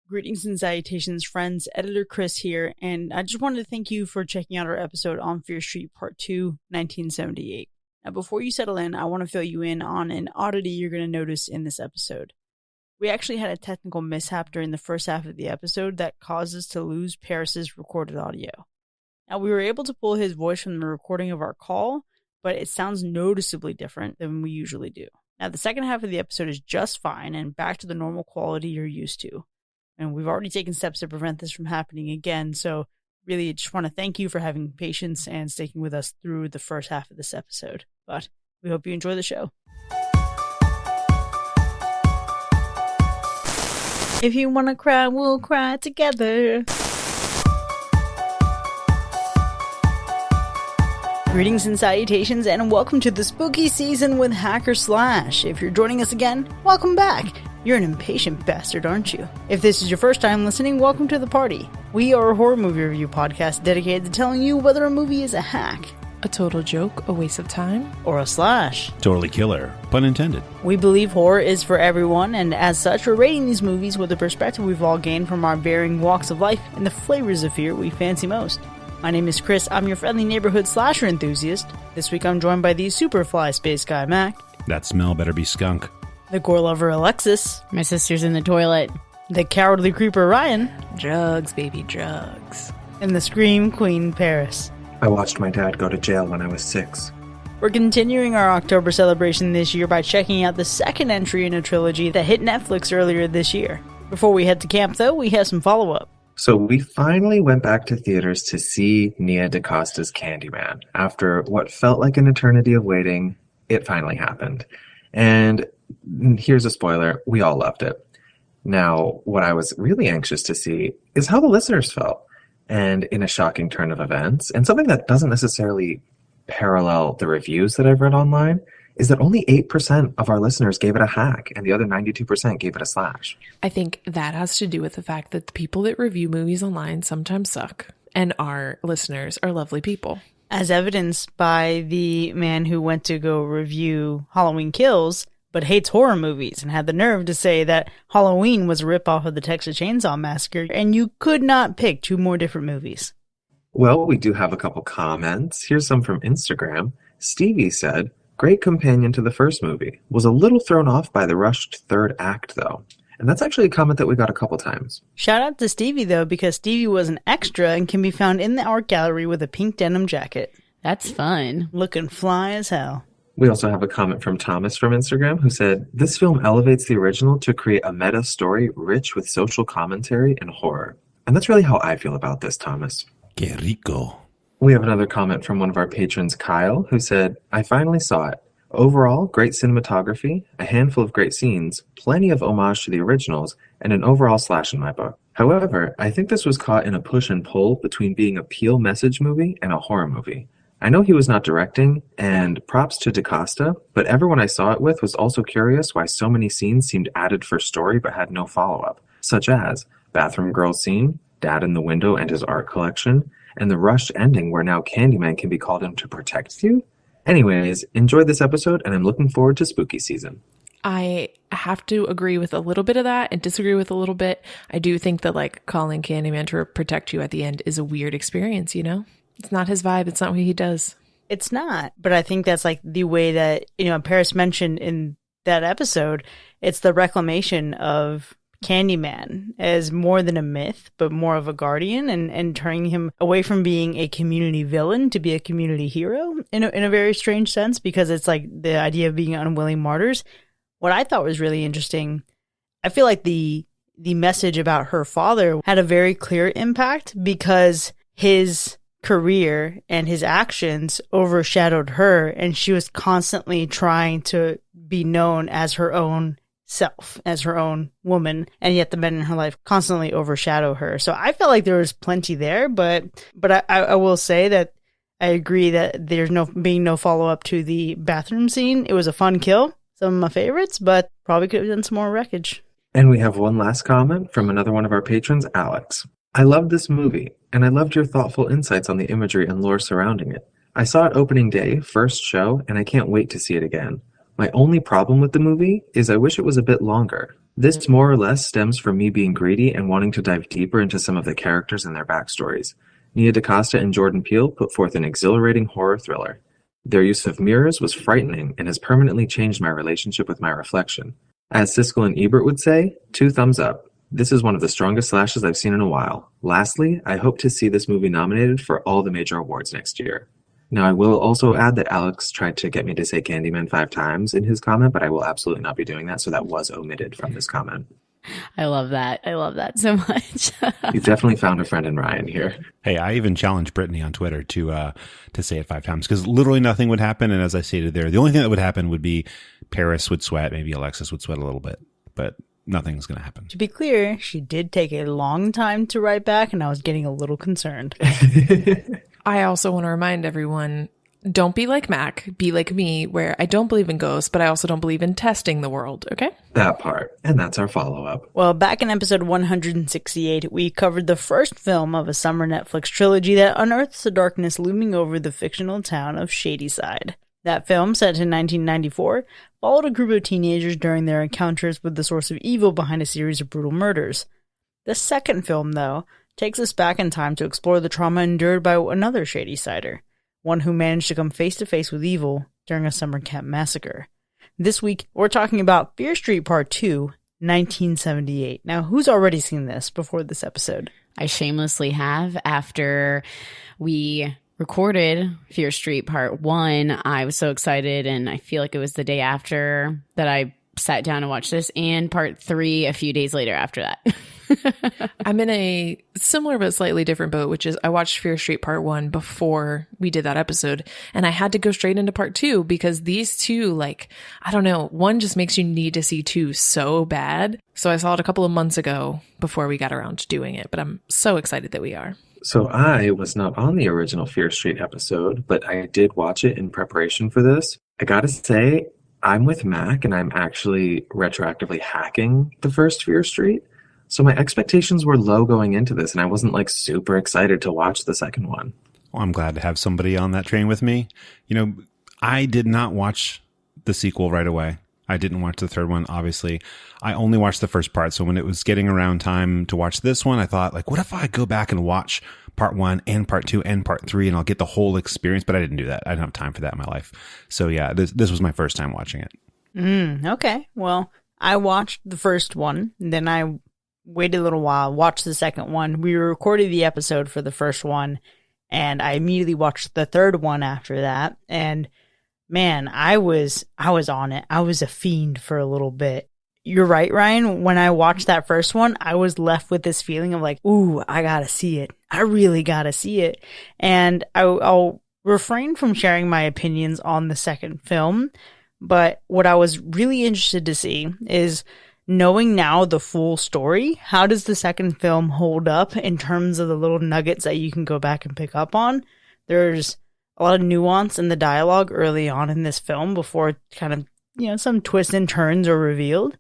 Greetings and salutations, friends. Editor Chris here, and I just wanted to thank you for checking out our episode on Fear Street Part 2, 1978. Now, before you settle in, I want to fill you in on an oddity you're going to notice in this episode. We actually had a technical mishap during the first half of the episode that caused us to lose Paris's recorded audio. Now, we were able to pull his voice from the recording of our call, but it sounds noticeably different than we usually do. Now, the second half of the episode is just fine and back to the normal quality you're used to. And we've already taken steps to prevent this from happening again, so really just want to thank you for having patience and sticking with us through the first half of this episode. But we hope you enjoy the show. If you want to cry, we'll cry together. Greetings and salutations, and welcome to the spooky season with Hacker Slash. If you're joining us again, welcome back. You're an impatient bastard, aren't you? If this is your first time listening, welcome to the party. We are a horror movie review podcast dedicated to telling you whether a movie is a hack, a total joke, a waste of time, or a slash. Totally killer, pun intended. We believe horror is for everyone, and as such, we're rating these movies with the perspective we've all gained from our varying walks of life and the flavors of fear we fancy most. My name is Chris, I'm your friendly neighborhood slasher enthusiast. This week I'm joined by the Superfly Space Guy, Mac. That smell better be skunk. The gore lover, Alexis. My sister's in the toilet. The cowardly creeper, Ryan. Drugs, baby, drugs. And the scream queen, Paris. I watched my dad go to jail when I was 6. We're continuing our October celebration this year by checking out the second entry in a trilogy that hit Netflix earlier this year. Before we head to camp, though, we have some follow-up. So we finally went back to theaters to see Nia DaCosta's Candyman. After what felt like an eternity of waiting, it finally happened. And here's a spoiler, we all loved it. Now, what I was really anxious to see is how the listeners felt. And in a shocking turn of events, and something that doesn't necessarily parallel the reviews that I've read online, is that only 8% of our listeners gave it a hack, and the other 92% gave it a slash. I think that has to do with the fact that the people that review movies online sometimes suck, and our listeners are lovely people. As evidenced by the man who went to go review Halloween Kills, but hates horror movies, and had the nerve to say that Halloween was a ripoff of the Texas Chainsaw Massacre, and you could not pick two more different movies. Well, we do have a couple comments. Here's some from Instagram. Stevie said, "Great companion to the first movie. Was a little thrown off by the rushed third act, though." And that's actually a comment that we got a couple times. Shout out to Stevie, though, because Stevie was an extra and can be found in the art gallery with a pink denim jacket. That's fun. Looking fly as hell. We also have a comment from Thomas from Instagram who said, "This film elevates the original to create a meta story rich with social commentary and horror." And that's really how I feel about this, Thomas. Que rico. We have another comment from one of our patrons, Kyle, who said, "I finally saw it. Overall, great cinematography, a handful of great scenes, plenty of homage to the originals, and an overall slash in my book. However, I think this was caught in a push and pull between being a Peel message movie and a horror movie. I know he was not directing, and props to DaCosta, but everyone I saw it with was also curious why so many scenes seemed added for story but had no follow-up, such as bathroom girl scene, dad in the window and his art collection, and the rushed ending where now Candyman can be called in to protect you. Anyways, enjoyed this episode, and I'm looking forward to spooky season." I have to agree with a little bit of that and disagree with a little bit. I do think that like calling Candyman to protect you at the end is a weird experience, you know? It's not his vibe. It's not what he does. It's not, but I think that's like the way that, Paris mentioned in that episode, it's the reclamation of Candyman as more than a myth, but more of a guardian, and turning him away from being a community villain to be a community hero in a very strange sense, because it's like the idea of being unwilling martyrs. What I thought was really interesting, I feel like the message about her father had a very clear impact because his career and his actions overshadowed her, and she was constantly trying to be known as her own self, as her own woman, and yet the men in her life constantly overshadow her. So I felt like there was plenty there, but I will say that I agree that there's no follow-up to the bathroom scene. It was a fun kill, some of my favorites, but probably could have done some more wreckage. And we have one last comment from another one of our patrons, Alex. "I loved this movie, and I loved your thoughtful insights on the imagery and lore surrounding it. I saw it opening day, first show, and I can't wait to see it again. My only problem with the movie is I wish it was a bit longer. This more or less stems from me being greedy and wanting to dive deeper into some of the characters and their backstories. Nia DaCosta and Jordan Peele put forth an exhilarating horror thriller. Their use of mirrors was frightening and has permanently changed my relationship with my reflection. As Siskel and Ebert would say, 2 thumbs up. This is one of the strongest slashes I've seen in a while. Lastly, I hope to see this movie nominated for all the major awards next year. Now, I will also add that Alex tried to get me to say Candyman 5 times in his comment, but I will absolutely not be doing that, so that was omitted from this comment. I love that. I love that so much. You've definitely found a friend in Ryan here. Hey, I even challenged Brittany on Twitter to say it 5 times because literally nothing would happen. And as I stated there, the only thing that would happen would be Paris would sweat. Maybe Alexis would sweat a little bit, but nothing's going to happen. To be clear, she did take a long time to write back, and I was getting a little concerned. I also want to remind everyone, don't be like Mac, be like me, where I don't believe in ghosts, but I also don't believe in testing the world, okay? That part. And that's our follow-up. Well, back in episode 168, we covered the first film of a summer Netflix trilogy that unearths the darkness looming over the fictional town of Shadyside. That film, set in 1994, followed a group of teenagers during their encounters with the source of evil behind a series of brutal murders. The second film, though, takes us back in time to explore the trauma endured by another Shadysider, one who managed to come face to face with evil during a summer camp massacre. This week, we're talking about Fear Street Part 2, 1978. Now, who's already seen this before this episode? I shamelessly have. After we recorded Fear Street Part 1, I was so excited, and I feel like it was the day after that I sat down and watched this, and Part 3 a few days later after that. I'm in a similar but slightly different boat, which is I watched Fear Street Part 1 before we did that episode, and I had to go straight into Part 2 because these two, like, I don't know, one just makes you need to see 2 so bad. So I saw it a couple of months ago before we got around to doing it, but I'm so excited that we are. So I was not on the original Fear Street episode, but I did watch it in preparation for this. I gotta say, I'm with Mac, and I'm actually retroactively hacking the first Fear Street. So my expectations were low going into this, and I wasn't like super excited to watch the second one. Well, I'm glad to have somebody on that train with me. You know, I did not watch the sequel right away. I didn't watch the third one, obviously. I only watched the first part. So when it was getting around time to watch this one, I thought, like, what if I go back and watch Part 1 and Part 2 and Part 3 and I'll get the whole experience? But I didn't do that. I didn't have time for that in my life. So yeah, this was my first time watching it. Okay. Well, I watched the first one, then I waited a little while, watched the second one. We recorded the episode for the first one, and I immediately watched the third one after that. And man, I was on it. I was a fiend for a little bit. You're right, Ryan. When I watched that first one, I was left with this feeling of like, ooh, I gotta see it. I really gotta see it. And I'll refrain from sharing my opinions on the second film. But what I was really interested to see is, knowing now the full story, how does the second film hold up in terms of the little nuggets that you can go back and pick up on? There's a lot of nuance in the dialogue early on in this film before kind of, some twists and turns are revealed.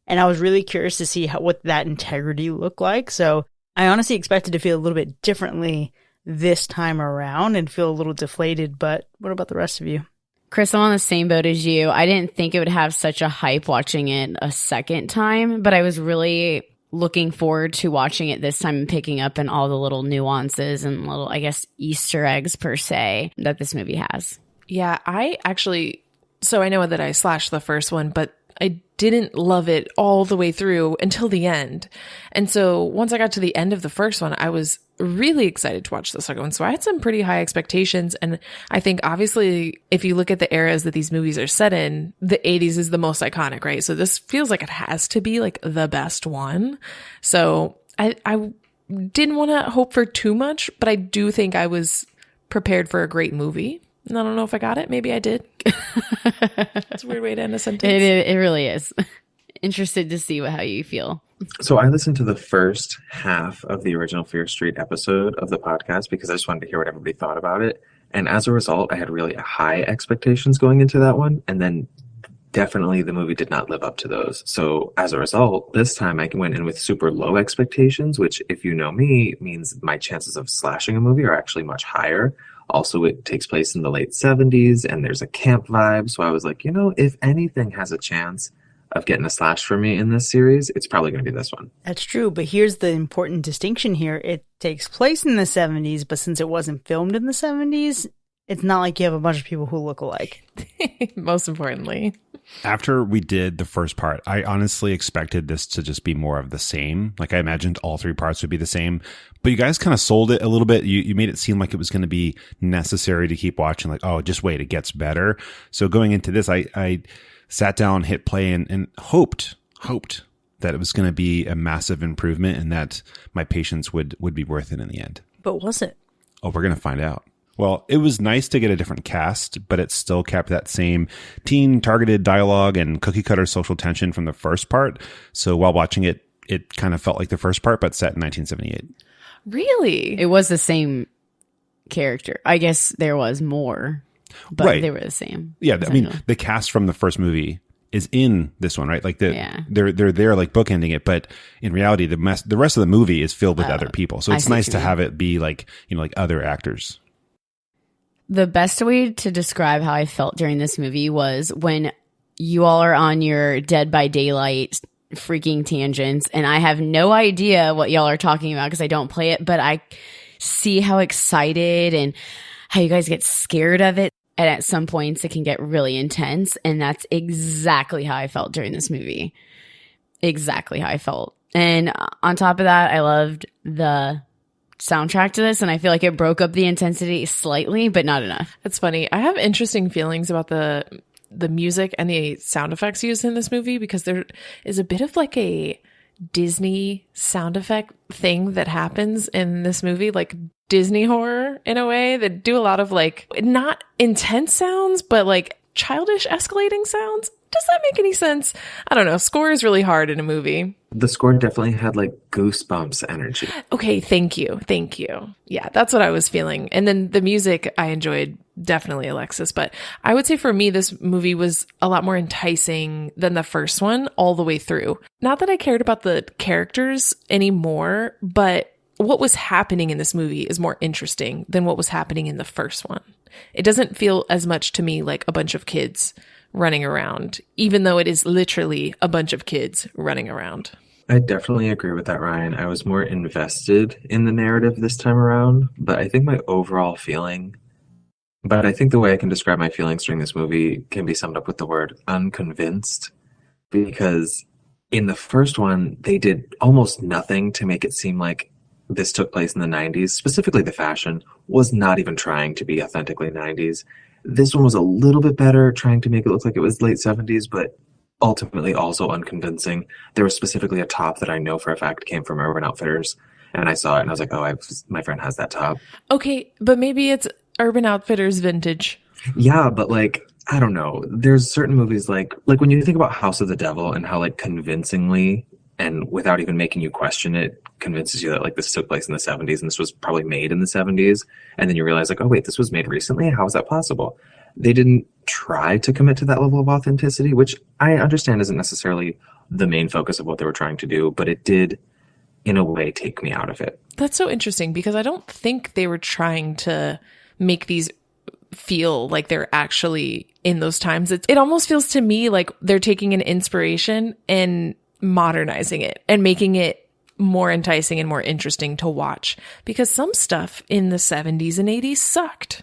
And I was really curious to see what that integrity looked like. So I honestly expected to feel a little bit differently this time around and feel a little deflated. But what about the rest of you? Chris, I'm on the same boat as you. I didn't think it would have such a hype watching it a second time, but I was really looking forward to watching it this time and picking up on all the little nuances and little, I guess, Easter eggs per se that this movie has. Yeah, so I know that I slashed the first one, but I didn't love it all the way through until the end. And so once I got to the end of the first one, I was really excited to watch the second one. So I had some pretty high expectations. And I think obviously if you look at the eras that these movies are set in, the 80s is the most iconic, right? So this feels like it has to be like the best one. So I didn't want to hope for too much, but I do think I was prepared for a great movie. And I don't know if I got it. Maybe I did. It's a weird way to end a sentence. It really is. Interested to see how you feel. So I listened to the first half of the original Fear Street episode of the podcast because I just wanted to hear what everybody thought about it. And as a result, I had really high expectations going into that one. And then definitely the movie did not live up to those. So as a result, this time I went in with super low expectations, which, if you know me, means my chances of slashing a movie are actually much higher. Also, it takes place in the late 70s and there's a camp vibe. So I was like, if anything has a chance, of getting a slash for me in this series, it's probably going to be this one. That's true, but here's the important distinction here. It takes place in the 70s, but since it wasn't filmed in the 70s, it's not like you have a bunch of people who look alike. Most importantly. After we did the first part, I honestly expected this to just be more of the same. Like, I imagined all three parts would be the same, but you guys kind of sold it a little bit. You made it seem like it was going to be necessary to keep watching. Like, oh, just wait, it gets better. So going into this, I sat down, hit play, and hoped that it was going to be a massive improvement and that my patience would be worth it in the end. But was it? Oh, we're going to find out. Well, it was nice to get a different cast, but it still kept that same teen-targeted dialogue and cookie-cutter social tension from the first part. So while watching it, it kind of felt like the first part, but set in 1978. Really? It was the same character. I guess there was more, but Right. they were the same. Yeah, I mean, the cast from the first movie is in this one, right? Like Yeah. they're there like bookending it, but in reality, the rest of the movie is filled with other people. So I it's see what nice you to mean. have it be like, like other actors. The best way to describe how I felt during this movie was when you all are on your Dead by Daylight freaking tangents, and I have no idea what y'all are talking about because I don't play it, but I see how excited and how you guys get scared of it. And at some points, it can get really intense. And that's exactly how I felt during this movie. Exactly how I felt. And on top of that, I loved the soundtrack to this, and I feel like it broke up the intensity slightly, but not enough. It's funny. I have interesting feelings about the music and the sound effects used in this movie because there is a bit of like a Disney sound effect thing that happens in this movie, like Disney horror in a way, that do a lot of like not intense sounds, but like childish escalating sounds. Does that make any sense? I don't know. Score is really hard in a movie. The score definitely had like goosebumps energy. Okay, thank you. Thank you. Yeah, that's what I was feeling. And then the music I enjoyed, definitely, Alexis. But I would say for me, this movie was a lot more enticing than the first one all the way through. Not that I cared about the characters anymore, but what was happening in this movie is more interesting than what was happening in the first one. It doesn't feel as much to me like a bunch of kids running around, even though it is literally a bunch of kids running around. I definitely agree with that, Ryan. I was more invested in the narrative this time around, but I think the way I can describe my feelings during this movie can be summed up with the word unconvinced, because in the first one, they did almost nothing to make it seem like this took place in the 90s. Specifically, the fashion was not even trying to be authentically 90s. This one was a little bit better, trying to make it look like it was late 70s, but ultimately also unconvincing. There was specifically a top that I know for a fact came from Urban Outfitters, and I saw it and I was like, oh, my friend has that top. Okay, but maybe it's Urban Outfitters vintage. Yeah, but like, I don't know. There's certain movies like when you think about House of the Devil and how like convincingly and without even making you question it, convinces you that like this took place in the 70s and this was probably made in the 70s. And then you realize like, oh wait, this was made recently? How is that possible? They didn't try to commit to that level of authenticity, which I understand isn't necessarily the main focus of what they were trying to do, but it did in a way take me out of it. That's so interesting because I don't think they were trying to make these feel like they're actually in those times. It almost feels to me like they're taking an inspiration and modernizing it and making it more enticing and more interesting to watch, because some stuff in the 70s and 80s sucked.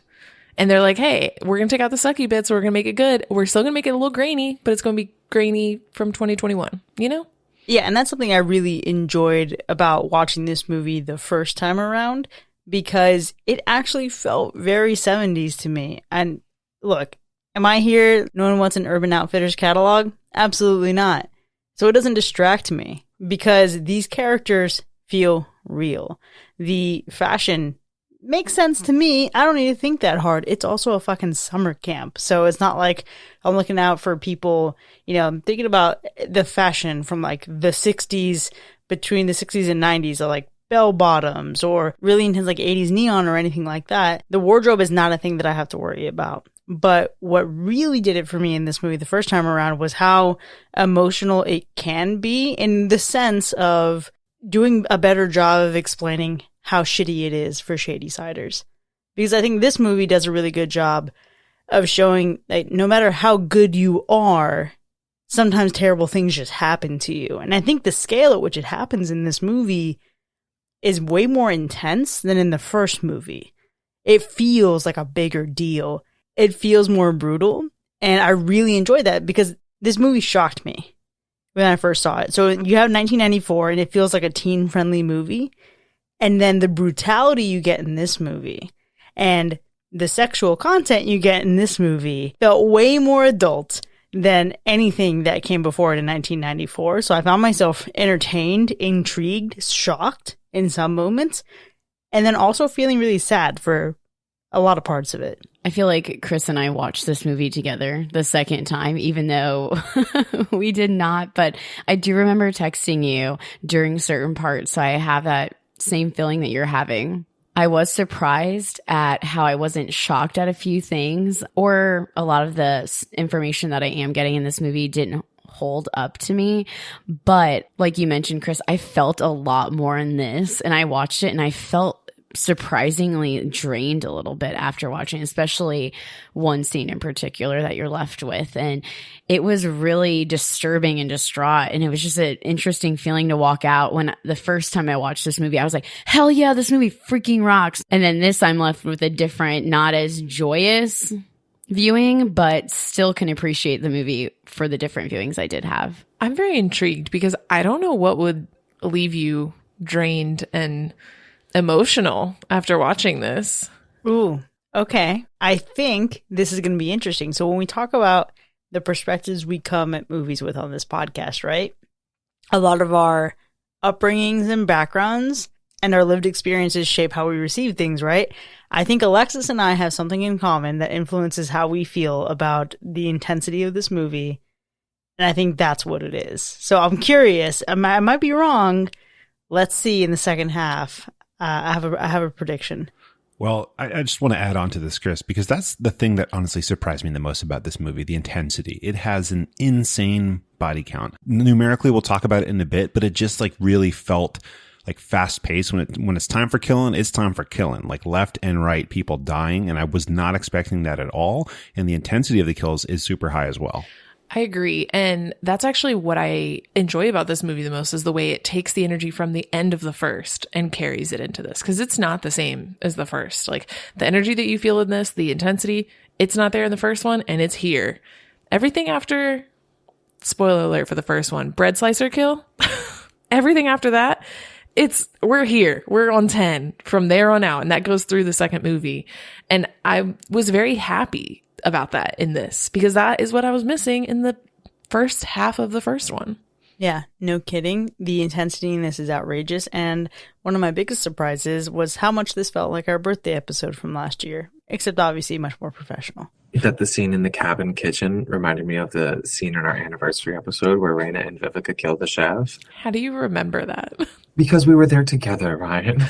And they're like, hey, we're going to take out the sucky bits. We're going to make it good. We're still going to make it a little grainy, but it's going to be grainy from 2021, you know? Yeah, and that's something I really enjoyed about watching this movie the first time around, because it actually felt very 70s to me. And look, am I here knowing what's an Urban Outfitters catalog? Absolutely not. So it doesn't distract me because these characters feel real. The fashion makes sense to me. I don't need to think that hard. It's also a fucking summer camp. So it's not like I'm looking out for people, I'm thinking about the fashion from like the 60s, between the 60s and 90s, or like bell bottoms or really intense like 80s neon or anything like that. The wardrobe is not a thing that I have to worry about. But what really did it for me in this movie the first time around was how emotional it can be, in the sense of doing a better job of explaining how shitty it is for shady siders. Because I think this movie does a really good job of showing that no matter how good you are, sometimes terrible things just happen to you. And I think the scale at which it happens in this movie is way more intense than in the first movie. It feels like a bigger deal. It feels more brutal. And I really enjoyed that because this movie shocked me when I first saw it. So you have 1994 and it feels like a teen-friendly movie. And then the brutality you get in this movie and the sexual content you get in this movie felt way more adult than anything that came before it in 1994. So I found myself entertained, intrigued, shocked in some moments, and then also feeling really sad for a lot of parts of it. I feel like Chris and I watched this movie together the second time, even though we did not. But I do remember texting you during certain parts. So I have that same feeling that you're having. I was surprised at how I wasn't shocked at a few things, or a lot of the information that I am getting in this movie didn't hold up to me. But like you mentioned, Chris, I felt a lot more in this, and I watched it and I felt surprisingly drained a little bit after watching, especially one scene in particular that you're left with. And it was really disturbing and distraught. And it was just an interesting feeling to walk out. When the first time I watched this movie, I was like, hell yeah, this movie freaking rocks. And then this, I'm left with a different, not as joyous viewing, but still can appreciate the movie for the different viewings I did have. I'm very intrigued because I don't know what would leave you drained and emotional after watching this. Ooh, okay. I think this is going to be interesting. So when we talk about the perspectives we come at movies with on this podcast, right? A lot of our upbringings and backgrounds and our lived experiences shape how we receive things, right? I think Alexis and I have something in common that influences how we feel about the intensity of this movie. And I think that's what it is. So I'm curious. I might be wrong. Let's see in the second half. I have a prediction. Well, I just want to add on to this, Chris, because that's the thing that honestly surprised me the most about this movie, the intensity. It has an insane body count. Numerically, we'll talk about it in a bit, but it just like really felt like fast paced. When it's time for killing, it's time for killing, like left and right people dying. And I was not expecting that at all. And the intensity of the kills is super high as well. I agree. And that's actually what I enjoy about this movie the most, is the way it takes the energy from the end of the first and carries it into this. Because it's not the same as the first. Like the energy that you feel in this, the intensity, it's not there in the first one, and it's here. Everything after, spoiler alert for the first one, bread slicer kill, everything after that, we're here. We're on 10 from there on out. And that goes through the second movie. And I was very happy about that in this, because that is what I was missing in the first half of the first one. Yeah, no kidding. The intensity in this is outrageous. And one of my biggest surprises was how much this felt like our birthday episode from last year, except obviously much more professional. That the scene in the cabin kitchen reminded me of the scene in our anniversary episode where Raina and Vivica killed the chef. How do you remember that? Because we were there together, Ryan.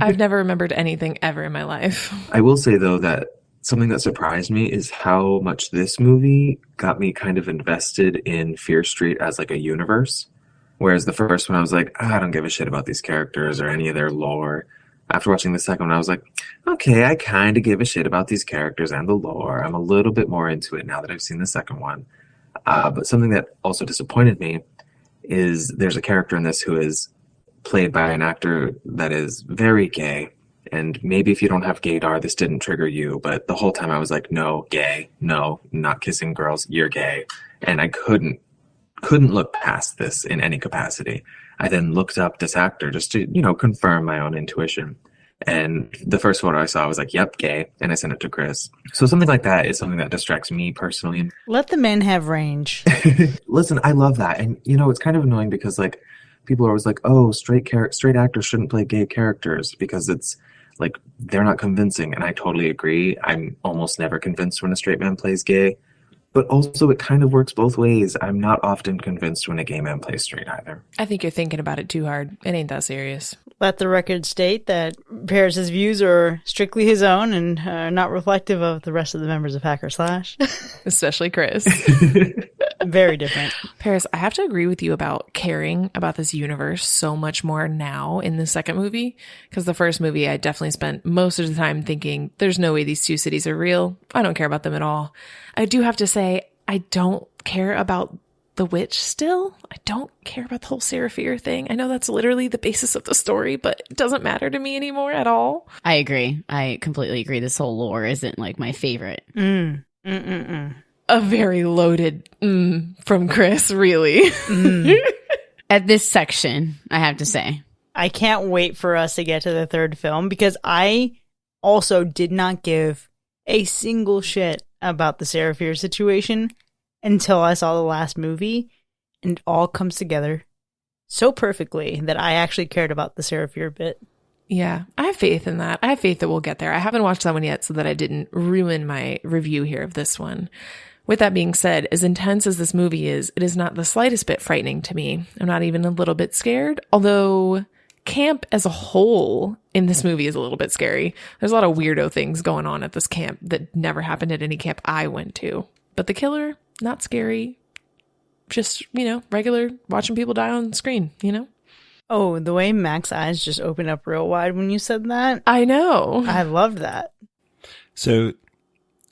I've never remembered anything ever in my life. I will say, though, that something that surprised me is how much this movie got me kind of invested in Fear Street as like a universe. Whereas the first one, I was like, I don't give a shit about these characters or any of their lore. After watching the second one, I was like, okay, I kind of give a shit about these characters and the lore. I'm a little bit more into it now that I've seen the second one. But something that also disappointed me is there's a character in this who is played by an actor that is very gay. And maybe if you don't have gaydar, this didn't trigger you. But the whole time I was like, no, gay. No, not kissing girls. You're gay. And I couldn't look past this in any capacity. I then looked up this actor just to, confirm my own intuition. And the first photo I saw was like, yep, gay. And I sent it to Chris. So something like that is something that distracts me personally. Let the men have range. Listen, I love that. And, it's kind of annoying because, like, people are always like, oh, straight actors shouldn't play gay characters because it's, like, they're not convincing. And I totally agree. I'm almost never convinced when a straight man plays gay. But also, it kind of works both ways. I'm not often convinced when a gay man plays straight either. I think you're thinking about it too hard. It ain't that serious. Let the record state that Paris' views are strictly his own and not reflective of the rest of the members of Hacker Slash. Especially Chris. Very different. Paris, I have to agree with you about caring about this universe so much more now in the second movie. Because the first movie, I definitely spent most of the time thinking, there's no way these two cities are real. I don't care about them at all. I do have to say, I don't care about the witch still. I don't care about the whole Seraphir thing. I know that's literally the basis of the story, but it doesn't matter to me anymore at all. I agree. I completely agree. This whole lore isn't like my favorite. A very loaded from Chris, really. At this section, I have to say. I can't wait for us to get to the third film because I also did not give a single shit about the Seraphir situation until I saw the last movie, and it all comes together so perfectly that I actually cared about the Seraphir bit. Yeah, I have faith in that. I have faith that we'll get there. I haven't watched that one yet so that I didn't ruin my review here of this one. With that being said, as intense as this movie is, it is not the slightest bit frightening to me. I'm not even a little bit scared, although camp as a whole in this movie is a little bit scary. There's a lot of weirdo things going on at this camp that never happened at any camp I went to. But the killer, not scary. Just, regular watching people die on screen, Oh, the way Mac's eyes just opened up real wide when you said that. I know. I loved that. So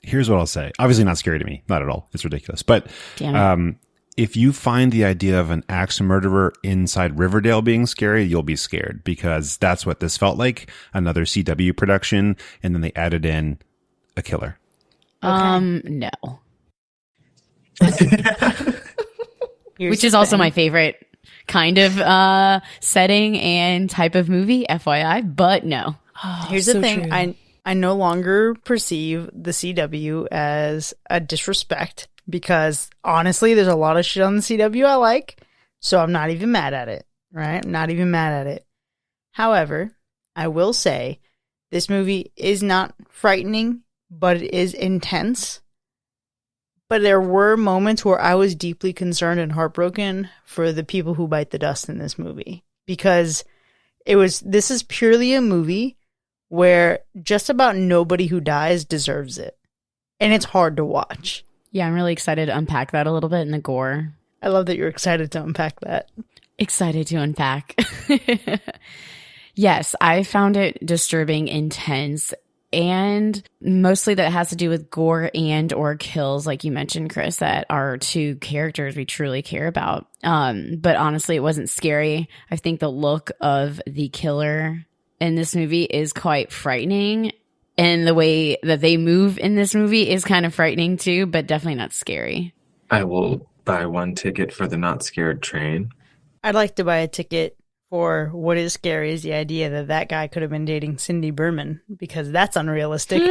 here's what I'll say. Obviously not scary to me. Not at all. It's ridiculous. But if you find the idea of an axe murderer inside Riverdale being scary, you'll be scared because that's what this felt like. Another CW production. And then they added in a killer. No. Which is also my favorite kind of setting and type of movie, FYI, but no. Here's the thing. True. I no longer perceive the CW as a disrespect because honestly, there's a lot of shit on the CW I like, so I'm not even mad at it, right? I'm not even mad at it. However, I will say this movie is not frightening, but it is intense. But there were moments where I was deeply concerned and heartbroken for the people who bite the dust in this movie. Because this is purely a movie where just about nobody who dies deserves it. And it's hard to watch. Yeah, I'm really excited to unpack that a little bit in the gore. I love that you're excited to unpack that. Excited to unpack. Yes, I found it disturbing, intense, and mostly that has to do with gore and or kills, like you mentioned, Chris, that are two characters we truly care about. But honestly, it wasn't scary. I think the look of the killer in this movie is quite frightening. And the way that they move in this movie is kind of frightening too, but definitely not scary. I will buy one ticket for the not scared train. I'd like to buy a ticket for what is scary is the idea that that guy could have been dating Cindy Berman, because that's unrealistic.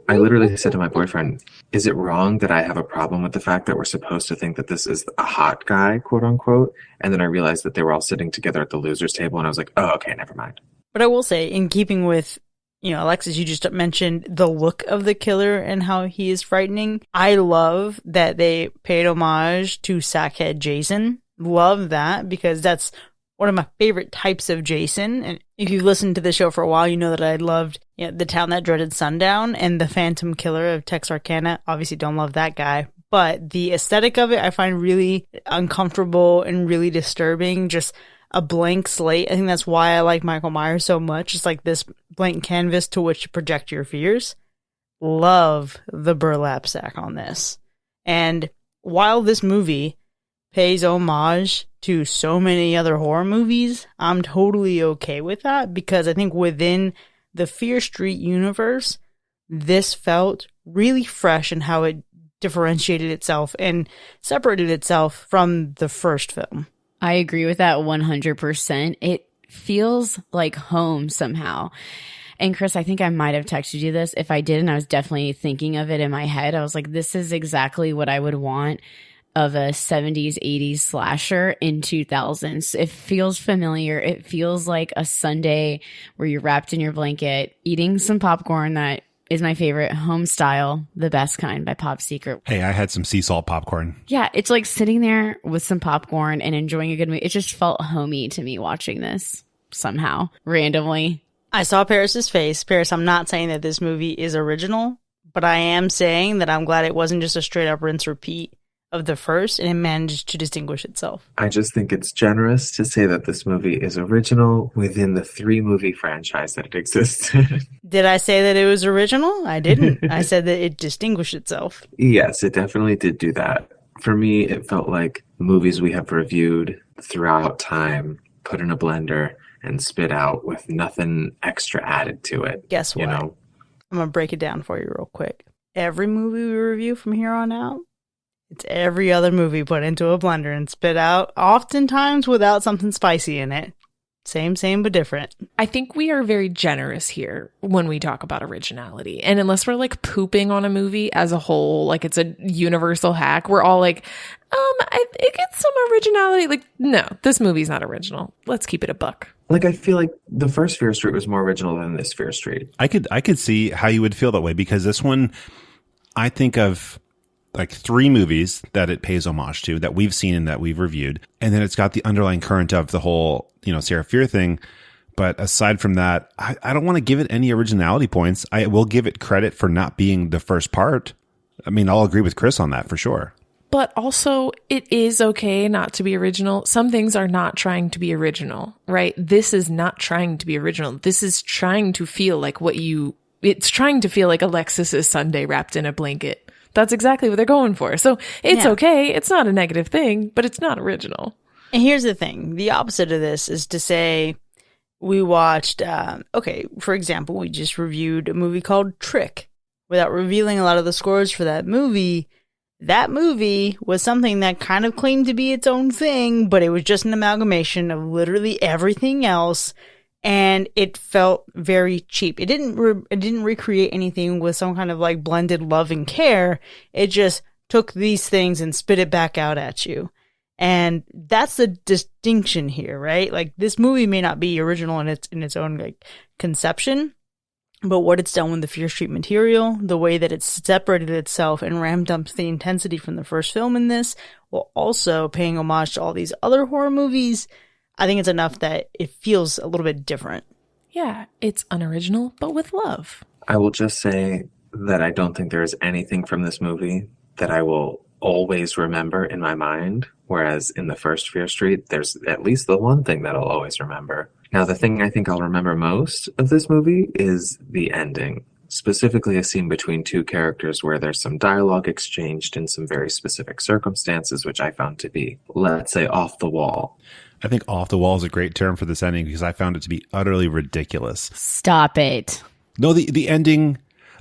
I literally said to my boyfriend, is it wrong that I have a problem with the fact that we're supposed to think that this is a hot guy, quote unquote? And then I realized that they were all sitting together at the losers table, and I was like, oh, okay, never mind. But I will say, in keeping with, Alexis, you just mentioned the look of the killer and how he is frightening. I love that they paid homage to Sackhead Jason. Love that, because that's one of my favorite types of Jason. And if you've listened to the show for a while, you know that I loved The Town That Dreaded Sundown and the Phantom Killer of Texarkana. Obviously don't love that guy, but the aesthetic of it I find really uncomfortable and really disturbing. Just a blank slate. I think that's why I like Michael Myers so much. It's like this blank canvas to which to project your fears. Love the burlap sack on this. And while this movie pays homage to so many other horror movies, I'm totally okay with that, because I think within the Fear Street universe, this felt really fresh in how it differentiated itself and separated itself from the first film. I agree with that 100%. It feels like home somehow. And Chris, I think I might have texted you this. If I didn't, I was definitely thinking of it in my head. I was like, this is exactly what I would want of a 70s, 80s slasher in 2000s. It feels familiar. It feels like a Sunday where you're wrapped in your blanket, eating some popcorn that is my favorite, home style, the best kind by Pop Secret. Hey, I had some sea salt popcorn. Yeah, it's like sitting there with some popcorn and enjoying a good movie. It just felt homey to me watching this somehow, randomly. I saw Paris's face. Paris, I'm not saying that this movie is original, but I am saying that I'm glad it wasn't just a straight up rinse repeat of the first, and it managed to distinguish itself. I just think it's generous to say that this movie is original within the 3-movie franchise that it exists. Did I say that it was original? I didn't. I said that it distinguished itself. Yes, it definitely did do that For me, it felt like movies we have reviewed throughout time, put in a blender, and spit out with nothing extra added to it. Guess what? You know? I'm going to break it down for you real quick. Every movie we review from here on out, it's every other movie put into a blender and spit out, oftentimes without something spicy in it. Same, but different. I think we are very generous here when we talk about originality. And unless we're like pooping on a movie as a whole, like it's a universal hack, we're all like, it gets some originality. Like, no, this movie's not original. Let's keep it a buck. Like, I feel like the first Fear Street was more original than this Fear Street. I could see how you would feel that way, because this one, I think of like 3 movies that it pays homage to that we've seen and that we've reviewed. And then it's got the underlying current of the whole, Sarah Fear thing. But aside from that, I don't want to give it any originality points. I will give it credit for not being the first part. I mean, I'll agree with Chris on that for sure. But also, it is okay not to be original. Some things are not trying to be original, right? This is not trying to be original. This is trying to feel like it's trying to feel like Alexis's Sunday wrapped in a blanket. That's exactly what they're going for. So it's okay. It's not a negative thing, but it's not original. And here's the thing. The opposite of this is to say we watched, for example, we just reviewed a movie called Trick. Without revealing a lot of the scores for that movie was something that kind of claimed to be its own thing, but it was just an amalgamation of literally everything else, and it felt very cheap. It didn't recreate anything with some kind of like blended love and care. It just took these things and spit it back out at you. And that's the distinction here, right? Like, this movie may not be original in its own like conception, but what it's done with the Fear Street material, the way that it's separated itself and ramped up the intensity from the first film in this, while also paying homage to all these other horror movies, I think it's enough that it feels a little bit different. Yeah, it's unoriginal, but with love. I will just say that I don't think there is anything from this movie that I will always remember in my mind, whereas in the first Fear Street, there's at least the one thing that I'll always remember. Now, the thing I think I'll remember most of this movie is the ending, specifically a scene between 2 characters where there's some dialogue exchanged in some very specific circumstances, which I found to be, let's say, off the wall. I think off the wall is a great term for this ending, because I found it to be utterly ridiculous. Stop it. No, the ending,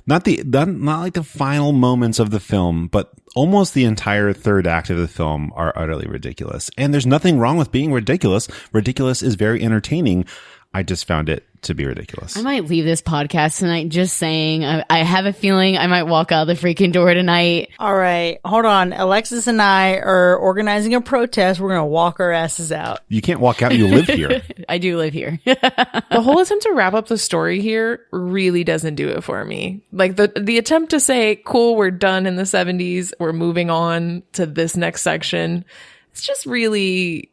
not like the final moments of the film, but almost the entire third act of the film are utterly ridiculous. And there's nothing wrong with being ridiculous. Ridiculous is very entertaining. I just found it to be ridiculous. I might leave this podcast tonight, just saying. I have a feeling I might walk out the freaking door tonight. All right, hold on. Alexis and I are organizing a protest. We're going to walk our asses out. You can't walk out. You live here. I do live here. The whole attempt to wrap up the story here really doesn't do it for me. Like the attempt to say, cool, we're done in the 70s. We're moving on to this next section. It's just really...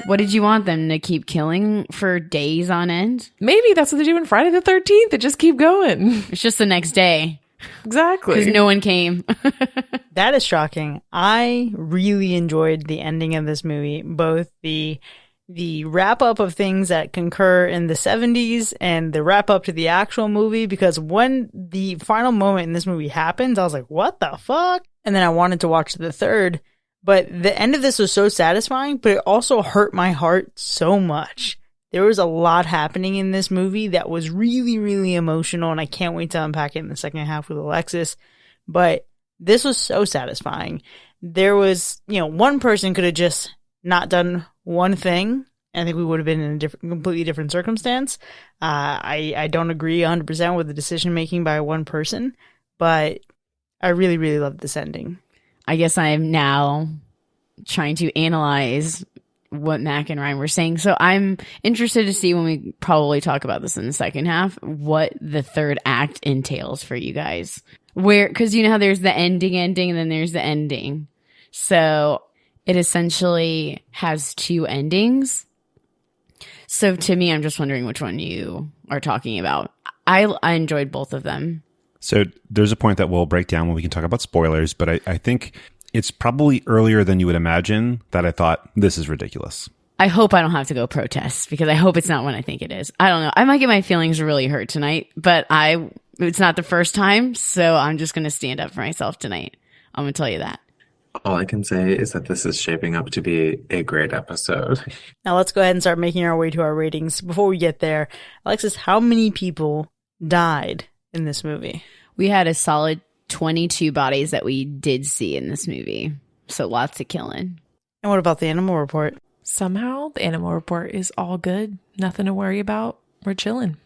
What did you want them to keep killing for days on end? Maybe that's what they do in Friday the 13th. They just keep going. It's just the next day. Exactly. Because no one came. That is shocking. I really enjoyed the ending of this movie, both the wrap up of things that concur in the 70s and the wrap up to the actual movie, because when the final moment in this movie happens, I was like, what the fuck? And then I wanted to watch the third. But the end of this was so satisfying, but it also hurt my heart so much. There was a lot happening in this movie that was really, really emotional, and I can't wait to unpack it in the second half with Alexis. But this was so satisfying. There was, one person could have just not done one thing. I think we would have been in a completely different circumstance. I don't agree 100% with the decision making by one person, but I really, really loved this ending. I guess I'm now trying to analyze what Mac and Ryan were saying. So I'm interested to see, when we probably talk about this in the second half, what the third act entails for you guys. Because you know how there's the ending, and then there's the ending. So it essentially has 2 endings. So to me, I'm just wondering which one you are talking about. I enjoyed both of them. So there's a point that we'll break down when we can talk about spoilers, but I think it's probably earlier than you would imagine that I thought, this is ridiculous. I hope I don't have to go protest, because I hope it's not when I think it is. I don't know. I might get my feelings really hurt tonight, but it's not the first time, so I'm just going to stand up for myself tonight. I'm going to tell you that. All I can say is that this is shaping up to be a great episode. Now let's go ahead and start making our way to our ratings. Before we get there, Alexis, how many people died in this movie? We had a solid 22 bodies that we did see in this movie. So lots of killing. And what about the animal report? Somehow the animal report is all good. Nothing to worry about. We're chilling.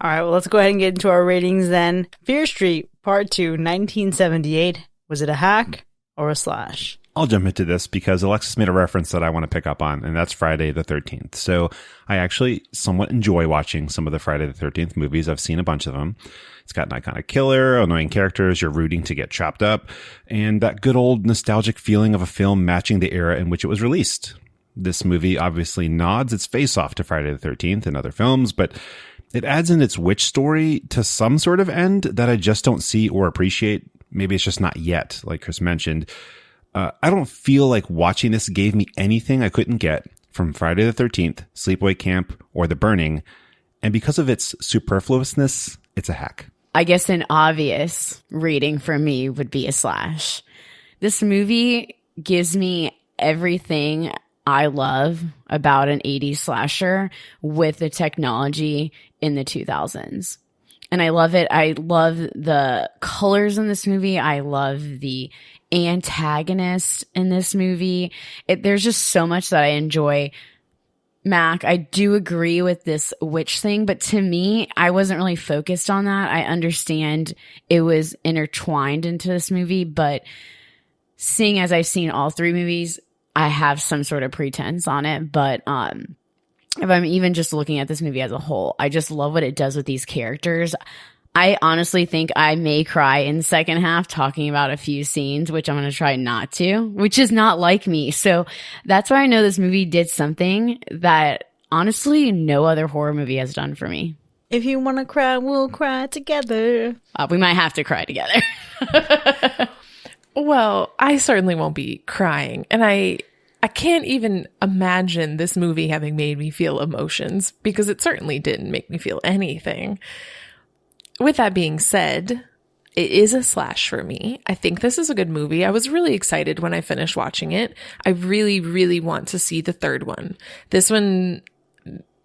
All right, well, let's go ahead and get into our ratings then. Fear Street, Part 2, 1978. Was it a hack or a slash? I'll jump into this because Alexis made a reference that I want to pick up on, and that's Friday the 13th. So I actually somewhat enjoy watching some of the Friday the 13th movies. I've seen a bunch of them. It's got an iconic killer, annoying characters you're rooting to get chopped up, and that good old nostalgic feeling of a film matching the era in which it was released. This movie obviously nods its face off to Friday the 13th and other films, but it adds in its witch story to some sort of end that I just don't see or appreciate. Maybe it's just not yet, like Chris mentioned. I don't feel like watching this gave me anything I couldn't get from Friday the 13th, Sleepaway Camp, or The Burning. And because of its superfluousness, it's a hack. I guess an obvious rating for me would be a slash. This movie gives me everything I love about an 80s slasher with the technology in the 2000s. And I love it. I love the colors in this movie. I love the antagonist in this movie. There's just so much that I enjoy. Mac, I do agree with this witch thing, but to me, I wasn't really focused on that. I understand it was intertwined into this movie, but seeing as I've seen all three movies, I have some sort of pretense on it. But if I'm even just looking at this movie as a whole, I just love what it does with these characters. I honestly think I may cry in the second half talking about a few scenes, which I'm going to try not to, which is not like me. So that's why I know this movie did something that honestly no other horror movie has done for me. If you want to cry, we'll cry together. We might have to cry together. Well, I certainly won't be crying. And I can't even imagine this movie having made me feel emotions, because it certainly didn't make me feel anything. With that being said, it is a slash for me. I think this is a good movie. I was really excited when I finished watching it. I really, really want to see the third one. This one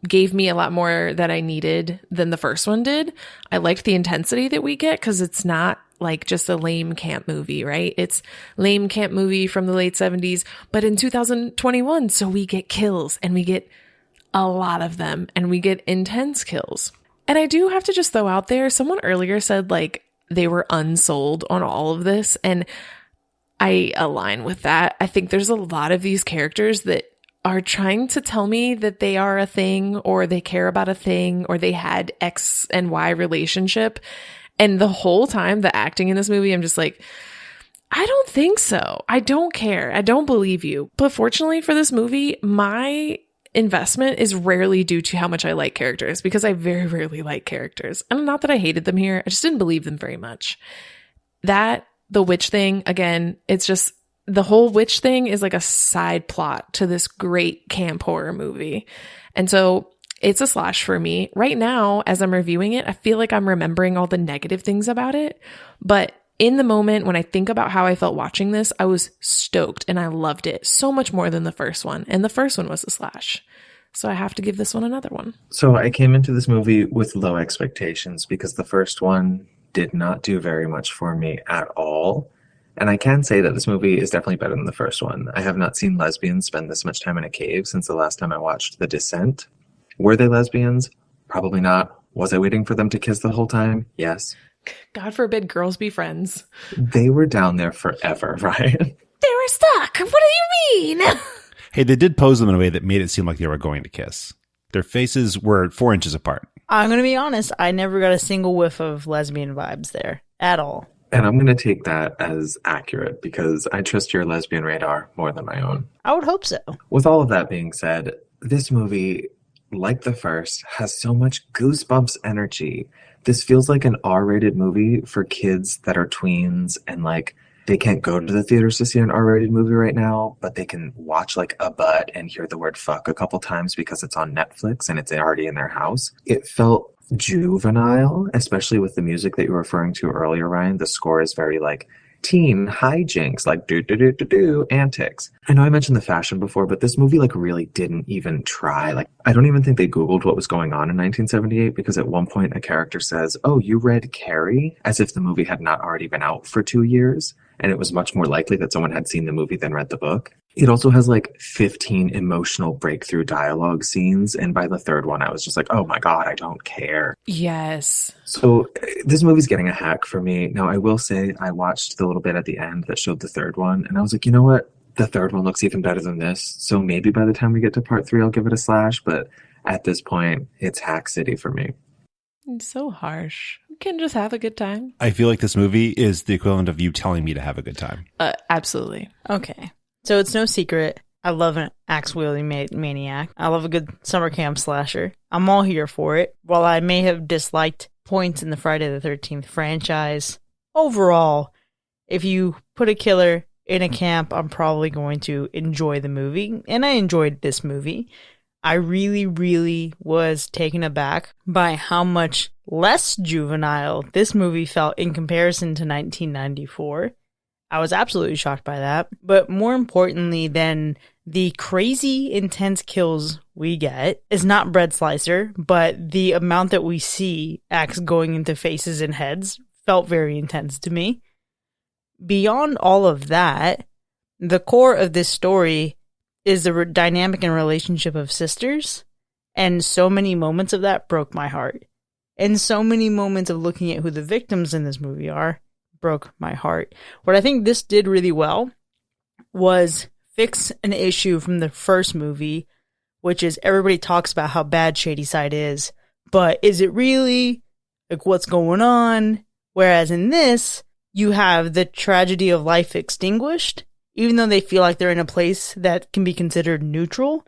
gave me a lot more that I needed than the first one did. I liked the intensity that we get because it's not like just a lame camp movie, right? It's lame camp movie from the late 70s, but in 2021. So we get kills, and we get a lot of them, and we get intense kills. And I do have to just throw out there, someone earlier said like they were unsold on all of this, and I align with that. I think there's a lot of these characters that are trying to tell me that they are a thing, or they care about a thing, or they had X and Y relationship. And the whole time, the acting in this movie, I'm just like, I don't think so. I don't care. I don't believe you. But fortunately for this movie, my investment is rarely due to how much I like characters, because I very rarely like characters. And not that I hated them here. I just didn't believe them very much. The witch thing, again, it's just the whole witch thing is like a side plot to this great camp horror movie. And so it's a slash for me. Right now, as I'm reviewing it, I feel like I'm remembering all the negative things about it. But in the moment, when I think about how I felt watching this, I was stoked and I loved it so much more than the first one. And the first one was a slash. So I have to give this one another one. So I came into this movie with low expectations because the first one did not do very much for me at all. And I can say that this movie is definitely better than the first one. I have not seen lesbians spend this much time in a cave since the last time I watched The Descent. Were they lesbians? Probably not. Was I waiting for them to kiss the whole time? Yes. God forbid girls be friends. They were down there forever, right? They were stuck. What do you mean? Hey, they did pose them in a way that made it seem like they were going to kiss. Their faces were 4 inches apart. I'm going to be honest. I never got a single whiff of lesbian vibes there at all. And I'm going to take that as accurate because I trust your lesbian radar more than my own. I would hope so. With all of that being said, this movie, like the first, has so much goosebumps energy. This feels like an R-rated movie for kids that are tweens and like they can't go to the theaters to see an R-rated movie right now, but they can watch like a butt and hear the word fuck a couple times because it's on Netflix and it's already in their house. It felt juvenile, especially with the music that you were referring to earlier, Ryan. The score is very like teen hijinks, like do antics. I know I mentioned the fashion before, but this movie like really didn't even try. Like, I don't even think they Googled what was going on in 1978, because at one point a character says, "Oh, you read Carrie?" as if the movie had not already been out for 2 years. And it was much more likely that someone had seen the movie than read the book. It also has like 15 emotional breakthrough dialogue scenes. And by the third one, I was just like, oh my God, I don't care. Yes. So this movie's getting a hack for me. Now, I will say I watched the little bit at the end that showed the third one. And I was like, you know what? The third one looks even better than this. So maybe by the time we get to part 3, I'll give it a slash. But at this point, it's Hack City for me. It's so harsh. You can just have a good time. I feel like this movie is the equivalent of you telling me to have a good time. Absolutely. Okay. So it's no secret. I love an axe-wielding maniac. I love a good summer camp slasher. I'm all here for it. While I may have disliked points in the Friday the 13th franchise, overall, if you put a killer in a camp, I'm probably going to enjoy the movie. And I enjoyed this movie. I really, really was taken aback by how much less juvenile this movie felt in comparison to 1994. I was absolutely shocked by that. But more importantly than the crazy intense kills we get is not Bread Slicer, but the amount that we see axe going into faces and heads felt very intense to me. Beyond all of that, the core of this story is the dynamic and relationship of sisters, and so many moments of that broke my heart. And so many moments of looking at who the victims in this movie are broke my heart. What I think this did really well was fix an issue from the first movie, which is everybody talks about how bad Shadyside is, but is it really? Like, what's going on? Whereas in this, you have the tragedy of life extinguished, even though they feel like they're in a place that can be considered neutral.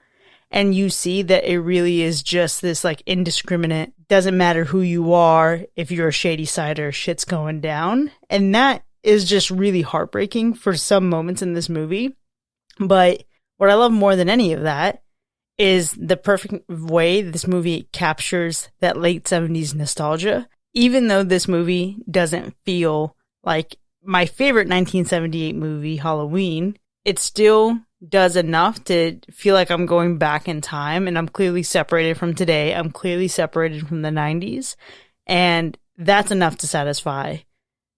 And you see that it really is just this like indiscriminate, doesn't matter who you are, if you're a shady sider, shit's going down. And that is just really heartbreaking for some moments in this movie. But what I love more than any of that is the perfect way this movie captures that late 70s nostalgia. Even though this movie doesn't feel like my favorite 1978 movie, Halloween, it still does enough to feel like I'm going back in time, and I'm clearly separated from today. I'm clearly separated from the 90s, and that's enough to satisfy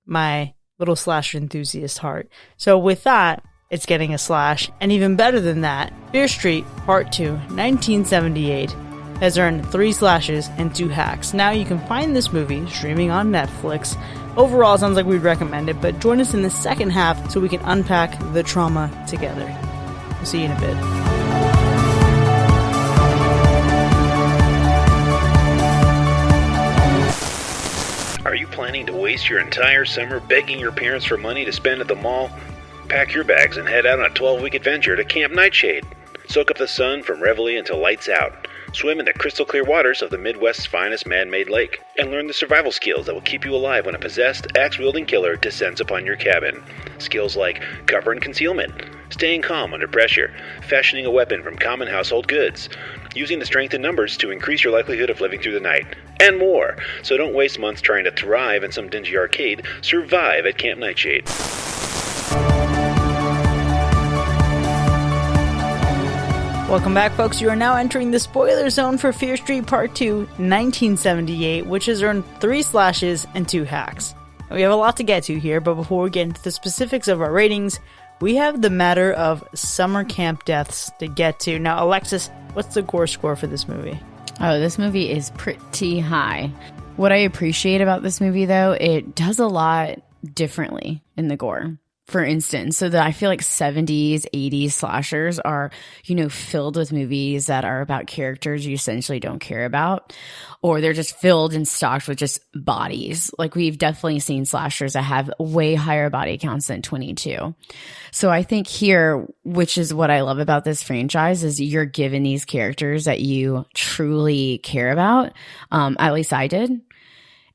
my little slasher enthusiast heart. So with that, it's getting a slash, and even better than that, Fear Street Part 2, 1978, has earned 3 slashes and 2 hacks. Now you can find this movie streaming on Netflix. Overall, it sounds like we'd recommend it, but join us in the second half so we can unpack the trauma together. We'll see you in a bit. Are you planning to waste your entire summer begging your parents for money to spend at the mall? Pack your bags and head out on a 12-week adventure to Camp Nightshade. Soak up the sun from reveille until lights out. Swim in the crystal clear waters of the Midwest's finest man-made lake, and learn the survival skills that will keep you alive when a possessed, axe-wielding killer descends upon your cabin. Skills like cover and concealment, staying calm under pressure, fashioning a weapon from common household goods, using the strength in numbers to increase your likelihood of living through the night, and more. So don't waste months trying to thrive in some dingy arcade. Survive at Camp Nightshade. Welcome back, folks. You are now entering the spoiler zone for Fear Street Part 2, 1978, which has earned 3 slashes and 2 hacks. We have a lot to get to here, but before we get into the specifics of our ratings, we have the matter of summer camp deaths to get to. Now, Alexis, what's the gore score for this movie? Oh, this movie is pretty high. What I appreciate about this movie, though, it does a lot differently in the gore. For instance, so that I feel like 70s, 80s slashers are, filled with movies that are about characters you essentially don't care about, or they're just filled and stocked with just bodies. Like, we've definitely seen slashers that have way higher body counts than 22. So I think here, which is what I love about this franchise, is you're given these characters that you truly care about. At least I did.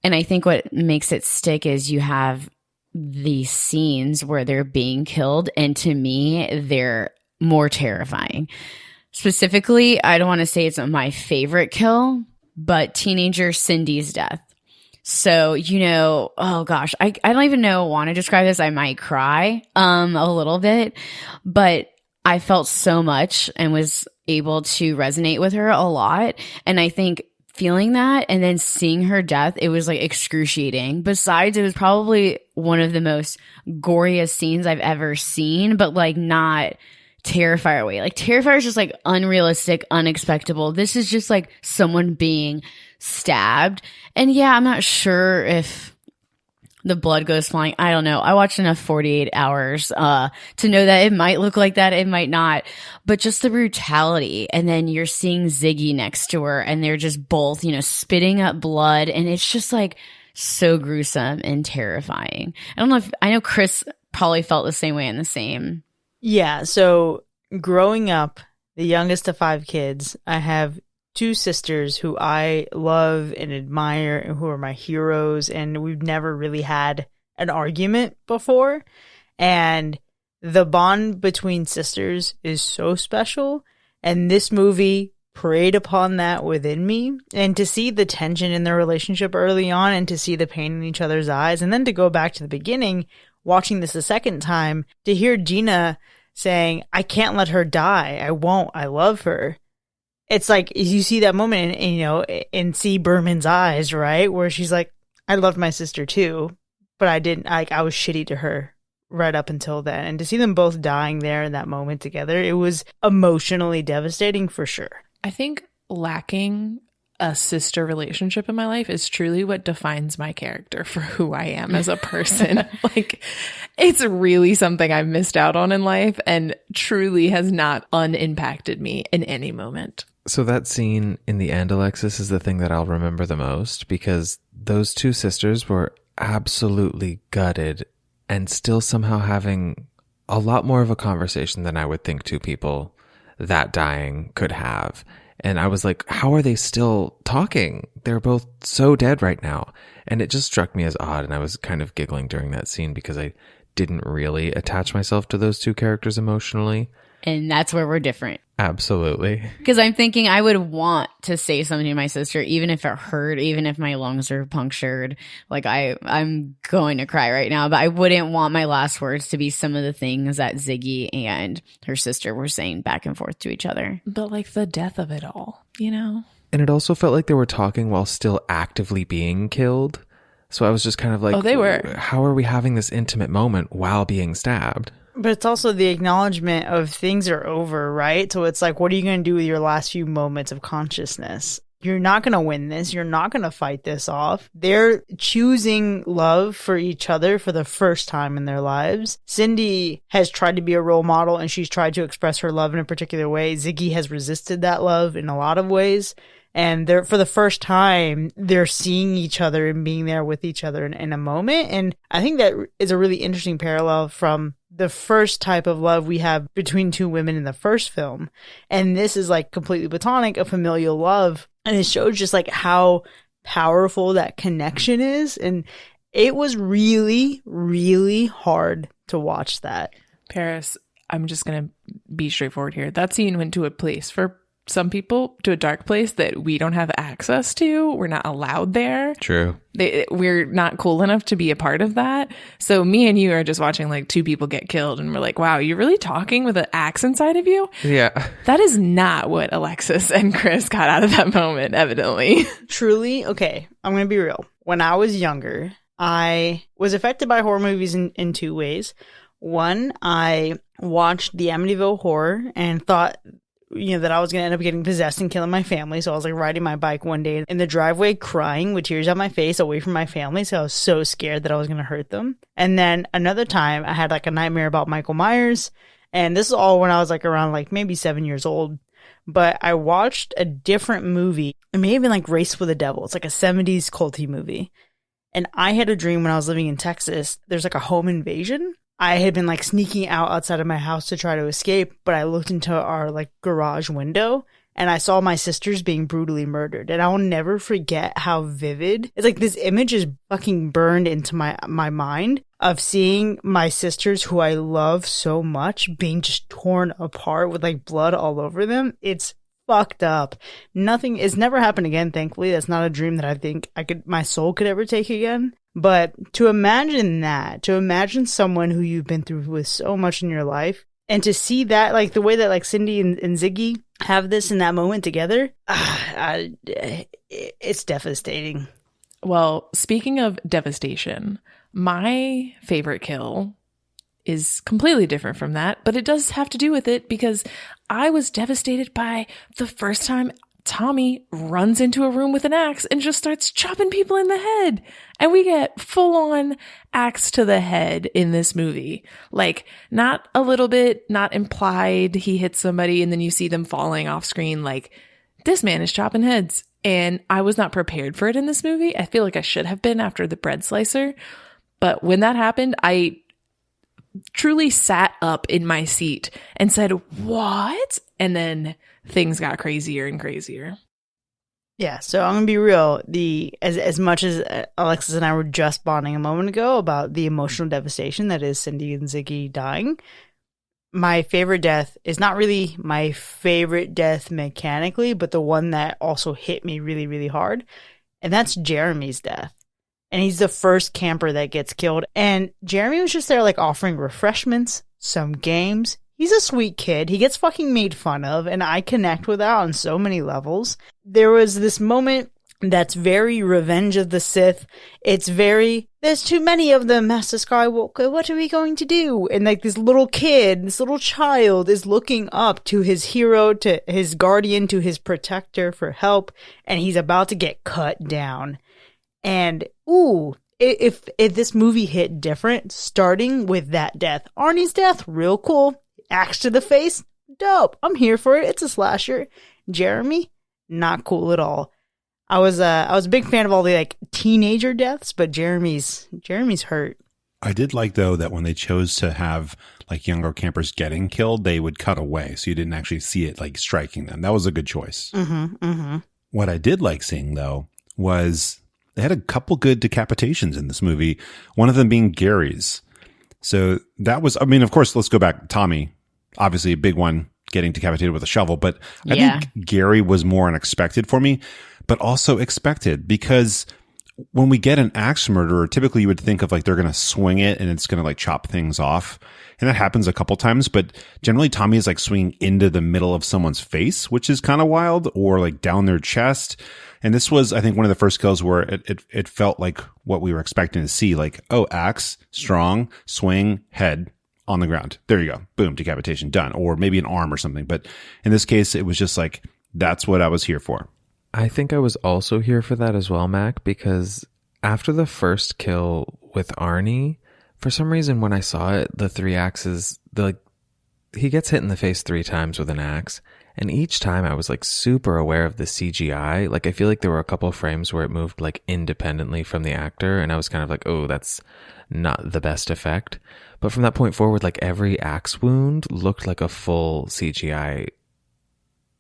And I think what makes it stick is you have these scenes where they're being killed, and to me, they're more terrifying. Specifically, I don't want to say it's my favorite kill, but teenager Cindy's death. So, oh gosh, I don't even want to describe this. I might cry a little bit, but I felt so much and was able to resonate with her a lot. And I think feeling that and then seeing her death, it was like excruciating. Besides, it was probably one of the most goriest scenes I've ever seen, but like not Terrifier way. Like Terrifier is just like unrealistic, unexpectable. This is just like someone being stabbed. And yeah, I'm not sure if the blood goes flying. I don't know. I watched enough 48 hours to know that it might look like that. It might not. But just the brutality. And then you're seeing Ziggy next to her and they're just both, spitting up blood. And it's just like so gruesome and terrifying. I know Chris probably felt the same way and the same. Yeah. So growing up, the youngest of 5 kids, I have 2 sisters who I love and admire and who are my heroes, and we've never really had an argument before. And the bond between sisters is so special, and this movie preyed upon that within me. And to see the tension in their relationship early on and to see the pain in each other's eyes, and then to go back to the beginning, watching this a second time, to hear Gina saying, I can't let her die. I won't. I love her. It's like you see that moment in C. Berman's eyes, right? Where she's like, I loved my sister too, but I didn't, I was shitty to her right up until then. And to see them both dying there in that moment together, it was emotionally devastating for sure. I think lacking a sister relationship in my life is truly what defines my character for who I am as a person. Like, it's really something I've missed out on in life and truly has not unimpacted me in any moment. So that scene in the end, Alexis, is the thing that I'll remember the most, because those 2 sisters were absolutely gutted and still somehow having a lot more of a conversation than I would think 2 people that dying could have. And I was like, how are they still talking? They're both so dead right now. And it just struck me as odd. And I was kind of giggling during that scene because I didn't really attach myself to those 2 characters emotionally. And that's where we're different. Absolutely. Because I'm thinking I would want to say something to my sister, even if it hurt, even if my lungs are punctured. Like I'm going to cry right now, but I wouldn't want my last words to be some of the things that Ziggy and her sister were saying back and forth to each other. But like the death of it all, And it also felt like they were talking while still actively being killed. So I was just kind of like, oh, they were. How are we having this intimate moment while being stabbed? But it's also the acknowledgement of things are over, right? So it's like, what are you going to do with your last few moments of consciousness? You're not going to win this. You're not going to fight this off. They're choosing love for each other for the first time in their lives. Cindy has tried to be a role model and she's tried to express her love in a particular way. Ziggy has resisted that love in a lot of ways. And for the first time, they're seeing each other and being there with each other in a moment. And I think that is a really interesting parallel from the first type of love we have between 2 women in the first film. And this is like completely platonic, a familial love. And it shows just like how powerful that connection is. And it was really, really hard to watch that. Paris, I'm just going to be straightforward here. That scene went to a place for some people, to a dark place that we don't have access to. We're not allowed there. True. We're not cool enough to be a part of that. So me and you are just watching like 2 people get killed and we're like, wow, you're really talking with an axe inside of you? Yeah. That is not what Alexis and Chris got out of that moment, evidently. Truly, okay, I'm going to be real. When I was younger, I was affected by horror movies in 2 ways. One, I watched the Amityville Horror and thought that I was going to end up getting possessed and killing my family. So I was like riding my bike one day in the driveway crying with tears on my face away from my family. So I was so scared that I was going to hurt them. And then another time I had like a nightmare about Michael Myers. And this is all when I was like around like maybe 7 years old. But I watched a different movie. It may have been like Race with the Devil. It's like a 70s culty movie. And I had a dream when I was living in Texas. There's like a home invasion. I had been like sneaking out outside of my house to try to escape, but I looked into our like garage window and I saw my sisters being brutally murdered. And I'll never forget how vivid. It's like this image is fucking burned into my mind of seeing my sisters who I love so much being just torn apart with like blood all over them. It's fucked up. Nothing, it's never happened again, thankfully. That's not a dream that I think my soul could ever take again. But to imagine that, to imagine someone who you've been through with so much in your life, and to see that, like the way that like Cindy and Ziggy have this in that moment together, it's devastating. Well, speaking of devastation, my favorite kill is completely different from that, but it does have to do with it because I was devastated by the first time Tommy runs into a room with an axe and just starts chopping people in the head. And we get full on axe to the head in this movie. Like, not a little bit, not implied he hits somebody and then you see them falling off screen. Like, this man is chopping heads. And I was not prepared for it in this movie. I feel like I should have been after the bread slicer. But when that happened, I truly sat up in my seat and said, what? And then things got crazier and crazier. Yeah, so I'm gonna be real. As much as Alexis and I were just bonding a moment ago about the emotional devastation that is Cindy and Ziggy dying, my favorite death is not really my favorite death mechanically, but the one that also hit me really, really hard, and that's Jeremy's death. And he's the first camper that gets killed. And Jeremy was just there like offering refreshments, some games. He's a sweet kid. He gets fucking made fun of. And I connect with that on so many levels. There was this moment that's very Revenge of the Sith. It's very, there's too many of them, Master Skywalker. What are we going to do? And like this little kid, this little child is looking up to his hero, to his guardian, to his protector for help. And he's about to get cut down. And, ooh, if this movie hit different, starting with that death. Arnie's death, real cool. Axe to the face, dope. I'm here for it. It's a slasher. Jeremy, not cool at all. I was a big fan of all the like teenager deaths, but Jeremy's hurt. I did like, though, that when they chose to have like younger campers getting killed, they would cut away. So you didn't actually see it like striking them. That was a good choice. What I did like seeing, though, was they had a couple good decapitations in this movie, one of them being Gary's. So that was, I mean, of course, let's go back. Tommy, obviously a big one, getting decapitated with a shovel. But I think Gary was more unexpected for me, but also expected, because when we get an axe murderer, typically you would think of like they're going to swing it and it's going to like chop things off. And that happens a couple times, but generally Tommy is like swinging into the middle of someone's face, which is kind of wild, or like down their chest. And this was, I think, one of the first kills where it felt like what we were expecting to see, like, oh, axe, strong, swing, head on the ground. There you go. Boom, decapitation, done. Or maybe an arm or something. But in this case, it was just like, that's what I was here for. I think I was also here for that as well, Mac, because after the first kill with Arnie, for some reason when I saw it, the 3 axes, he gets hit in the face 3 times with an axe. And each time I was like super aware of the CGI. Like I feel like there were a couple of frames where it moved like independently from the actor. And I was kind of like, oh, that's not the best effect. But from that point forward, like every axe wound looked like a full CGI,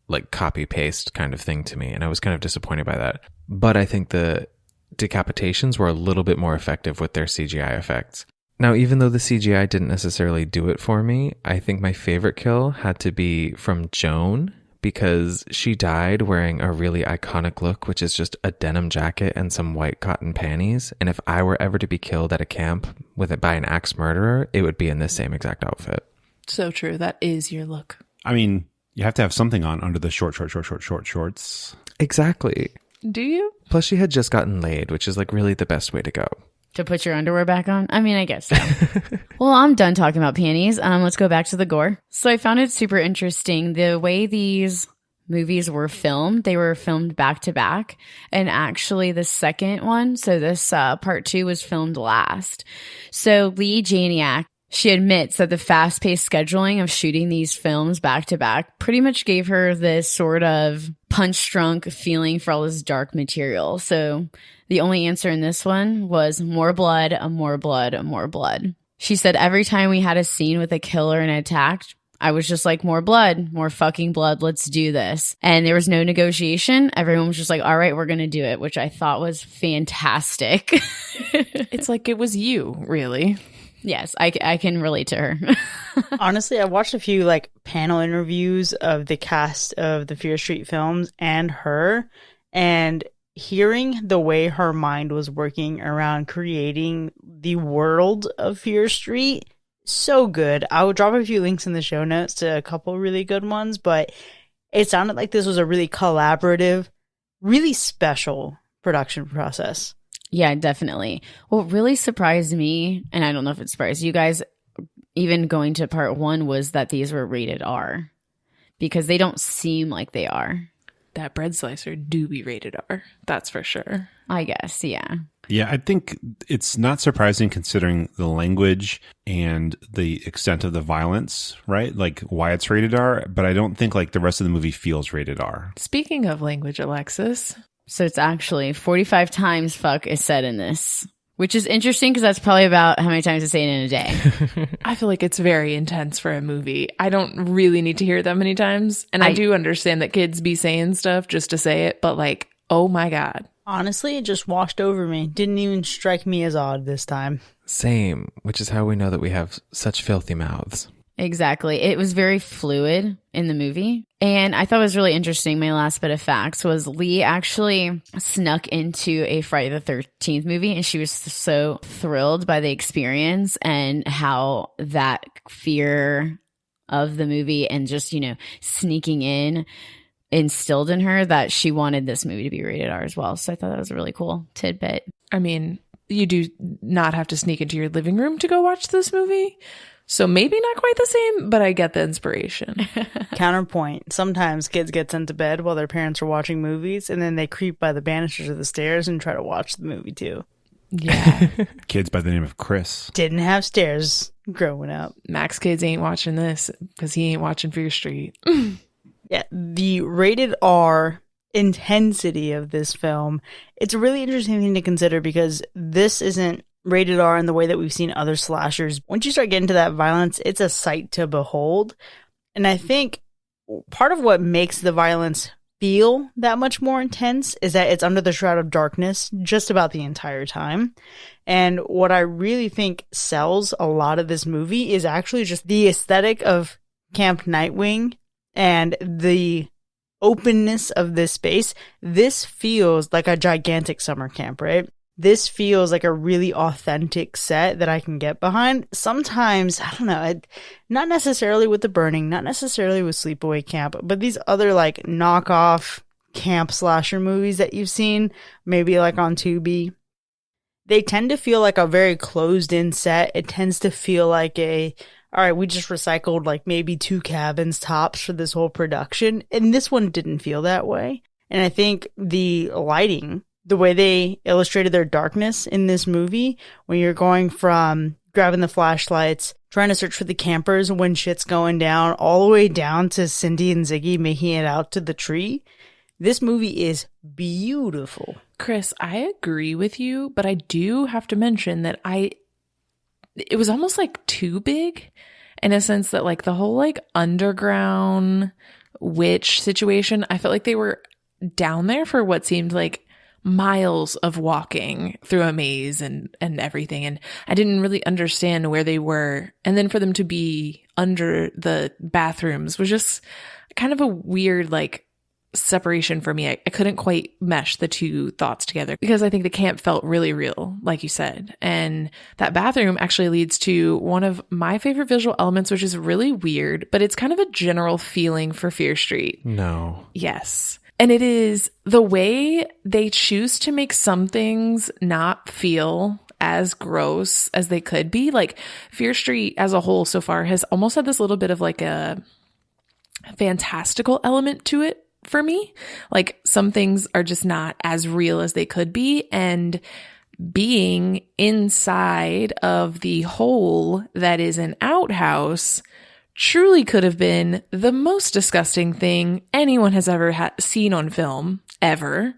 like copy paste kind of thing to me. And I was kind of disappointed by that. But I think the decapitations were a little bit more effective with their CGI effects. Now, even though the CGI didn't necessarily do it for me, I think my favorite kill had to be from Joan, because she died wearing a really iconic look, which is just a denim jacket and some white cotton panties. And if I were ever to be killed at a camp by an axe murderer, it would be in this same exact outfit. So true. That is your look. I mean, you have to have something on under the shorts. Exactly. Do you? Plus, she had just gotten laid, which is like really the best way to go. To put your underwear back on? I mean, I guess so. Well, I'm done talking about panties. Let's go back to the gore. So I found it super interesting. The way these movies were filmed, they were filmed back to back. And actually the second one, so this part 2 was filmed last. So Lee Janiak, she admits that the fast-paced scheduling of shooting these films back-to-back pretty much gave her this sort of punch-drunk feeling for all this dark material. So the only answer in this one was more blood, more blood, more blood. She said every time we had a scene with a killer and attack, I was just like, more blood, more fucking blood, let's do this. And there was no negotiation. Everyone was just like, all right, we're going to do it, which I thought was fantastic. It's like it was you, really. Yes, I can relate to her. Honestly, I watched a few like panel interviews of the cast of the Fear Street films and her, and hearing the way her mind was working around creating the world of Fear Street, so good. I will drop a few links in the show notes to a couple really good ones, but it sounded like this was a really collaborative, really special production process. Yeah, definitely. What really surprised me, and I don't know if it surprised you guys, even going to part 1, was that these were rated R, because they don't seem like they are. That bread slicer do be rated R. That's for sure. I guess, yeah. Yeah, I think it's not surprising considering the language and the extent of the violence, right? Like why it's rated R, but I don't think like the rest of the movie feels rated R. Speaking of language, Alexis. So it's actually 45 times fuck is said in this, which is interesting because that's probably about how many times I say it in a day. I feel like it's very intense for a movie. I don't really need to hear it that many times. And I do understand that kids be saying stuff just to say it, but like, oh my God. Honestly, it just washed over me. Didn't even strike me as odd this time. Same, which is how we know that we have such filthy mouths. Exactly. It was very fluid in the movie. And I thought it was really interesting. My last bit of facts was Lee actually snuck into a Friday the 13th movie, and she was so thrilled by the experience and how that fear of the movie and just, you know, sneaking in instilled in her that she wanted this movie to be rated R as well. So I thought that was a really cool tidbit. I mean, you do not have to sneak into your living room to go watch this movie. So maybe not quite the same, but I get the inspiration. Counterpoint. Sometimes kids get sent to bed while their parents are watching movies, and then they creep by the banisters of the stairs and try to watch the movie too. Yeah. Kids by the name of Chris. Didn't have stairs growing up. Max kids ain't watching this because he ain't watching Fear Street. Yeah, the rated R intensity of this film, it's a really interesting thing to consider because this isn't rated R in the way that we've seen other slashers. Once you start getting to that violence, it's a sight to behold. And I think part of what makes the violence feel that much more intense is that it's under the shroud of darkness just about the entire time. And what I really think sells a lot of this movie is actually just the aesthetic of Camp Nightwing and the openness of this space. This feels like a gigantic summer camp, right? This feels like a really authentic set that I can get behind. Sometimes, I don't know, not necessarily with The Burning, not necessarily with Sleepaway Camp, but these other like knockoff camp slasher movies that you've seen, maybe like on Tubi, they tend to feel like a very closed in set. It tends to feel like all right, we just recycled like maybe 2 cabins tops for this whole production. And this one didn't feel that way. And I think the lighting, the way they illustrated their darkness in this movie, when you're going from grabbing the flashlights, trying to search for the campers when shit's going down, all the way down to Cindy and Ziggy making it out to the tree. This movie is beautiful. Chris, I agree with you, but I do have to mention that it was almost like too big in a sense that like the whole like underground witch situation, I felt like they were down there for what seemed like miles of walking through a maze and everything. And I didn't really understand where they were. And then for them to be under the bathrooms was just kind of a weird like separation for me. I couldn't quite mesh the two thoughts together because I think the camp felt really real, like you said. And that bathroom actually leads to one of my favorite visual elements, which is really weird, but it's kind of a general feeling for Fear Street. No. Yes. And it is the way they choose to make some things not feel as gross as they could be. Like Fear Street as a whole so far has almost had this little bit of like a fantastical element to it for me. Like some things are just not as real as they could be. And being inside of the hole that is an outhouse truly could have been the most disgusting thing anyone has ever seen on film, ever.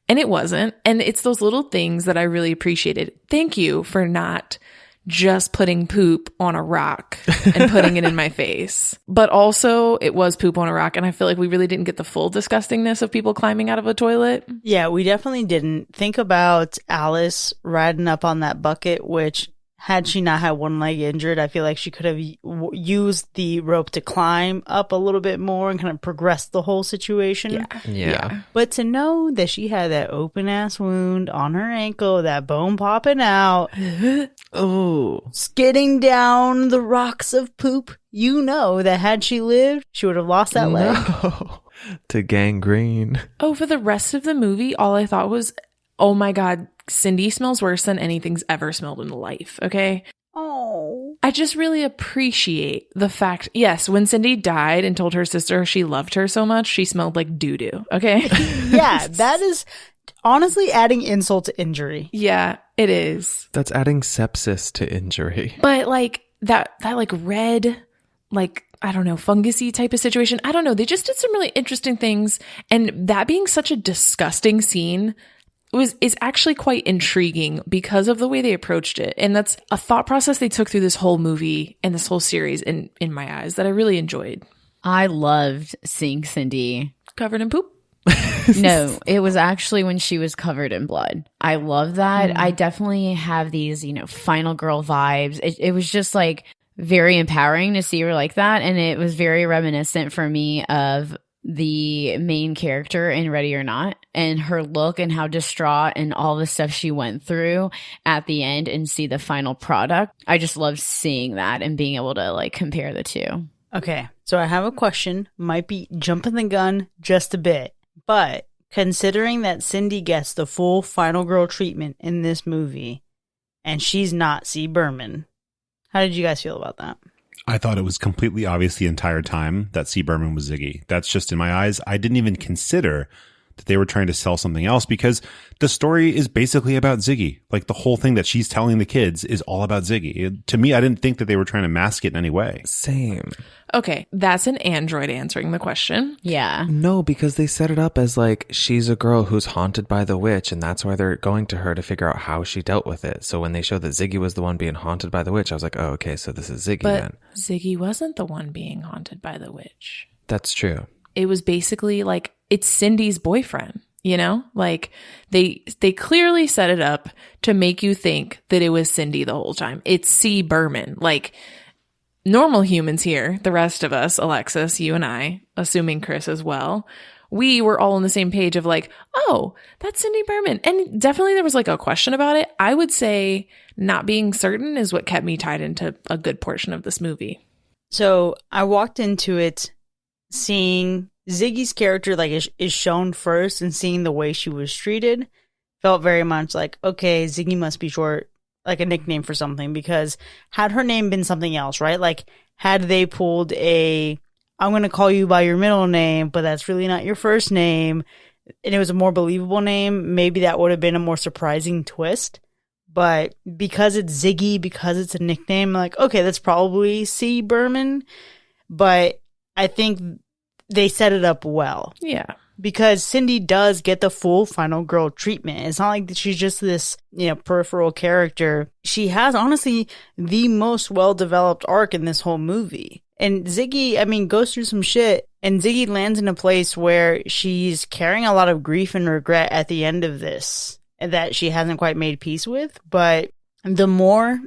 And it wasn't. And it's those little things that I really appreciated. Thank you for not just putting poop on a rock and putting it in my face. But also, it was poop on a rock. And I feel like we really didn't get the full disgustingness of people climbing out of a toilet. Yeah, we definitely didn't. Think about Alice riding up on that bucket, which had she not had one leg injured, I feel like she could have used the rope to climb up a little bit more and kind of progress the whole situation. Yeah. But to know that she had that open ass wound on her ankle, that bone popping out, Oh. skidding down the rocks of poop, you know that had she lived, she would have lost that leg. No. To gangrene. Oh, for the rest of the movie, all I thought was, oh my God, Cindy smells worse than anything's ever smelled in life, okay? Oh. I just really appreciate the fact, yes, when Cindy died and told her sister she loved her so much, she smelled like doo-doo, okay? Yeah, that is honestly adding insult to injury. Yeah, it is. That's adding sepsis to injury. But like that like red, like, I don't know, fungusy type of situation. I don't know. They just did some really interesting things. And that being such a disgusting scene is actually quite intriguing because of the way they approached it. And that's a thought process they took through this whole movie and this whole series in my eyes that I really enjoyed. I loved seeing Cindy. Covered in poop? No, it was actually when she was covered in blood. I love that. I definitely have these, final girl vibes. It was just like very empowering to see her like that. And it was very reminiscent for me of the main character in Ready or Not and her look and how distraught and all the stuff she went through at the end and see the final product. I just loved seeing that and being able to like compare the two. Okay, so I have a question. Might be jumping the gun just a bit, but considering that Cindy gets the full final girl treatment in this movie and she's not C. Berman, how did you guys feel about that? I thought it was completely obvious the entire time that C. Berman was Ziggy. That's just in my eyes. I didn't even consider that they were trying to sell something else because the story is basically about Ziggy. Like the whole thing that she's telling the kids is all about Ziggy. To me, I didn't think that they were trying to mask it in any way. Same. Okay, that's an android answering the question. Yeah. No, because they set it up as like she's a girl who's haunted by the witch, and that's why they're going to her to figure out how she dealt with it. So when they showed that Ziggy was the one being haunted by the witch, I was like, oh, okay, so this is Ziggy But then. Ziggy wasn't the one being haunted by the witch. That's true. It was basically like, it's Cindy's boyfriend, Like they clearly set it up to make you think that it was Cindy the whole time. It's C. Berman. Like normal humans here, the rest of us, Alexis, you and I, assuming Chris as well, we were all on the same page of like, oh, that's Cindy Berman. And definitely there was like a question about it. I would say not being certain is what kept me tied into a good portion of this movie. So I walked into it seeing Ziggy's character like is shown first and seeing the way she was treated felt very much like, okay, Ziggy must be short, like a nickname for something, because had her name been something else, right? Like had they pulled I'm going to call you by your middle name, but that's really not your first name, and it was a more believable name, maybe that would have been a more surprising twist. But because it's Ziggy, because it's a nickname, like, okay, that's probably C. Berman. But I think they set it up well. Yeah. Because Cindy does get the full final girl treatment. It's not like she's just this, peripheral character. She has, honestly, the most well-developed arc in this whole movie. And Ziggy, goes through some shit. And Ziggy lands in a place where she's carrying a lot of grief and regret at the end of this that she hasn't quite made peace with. But the more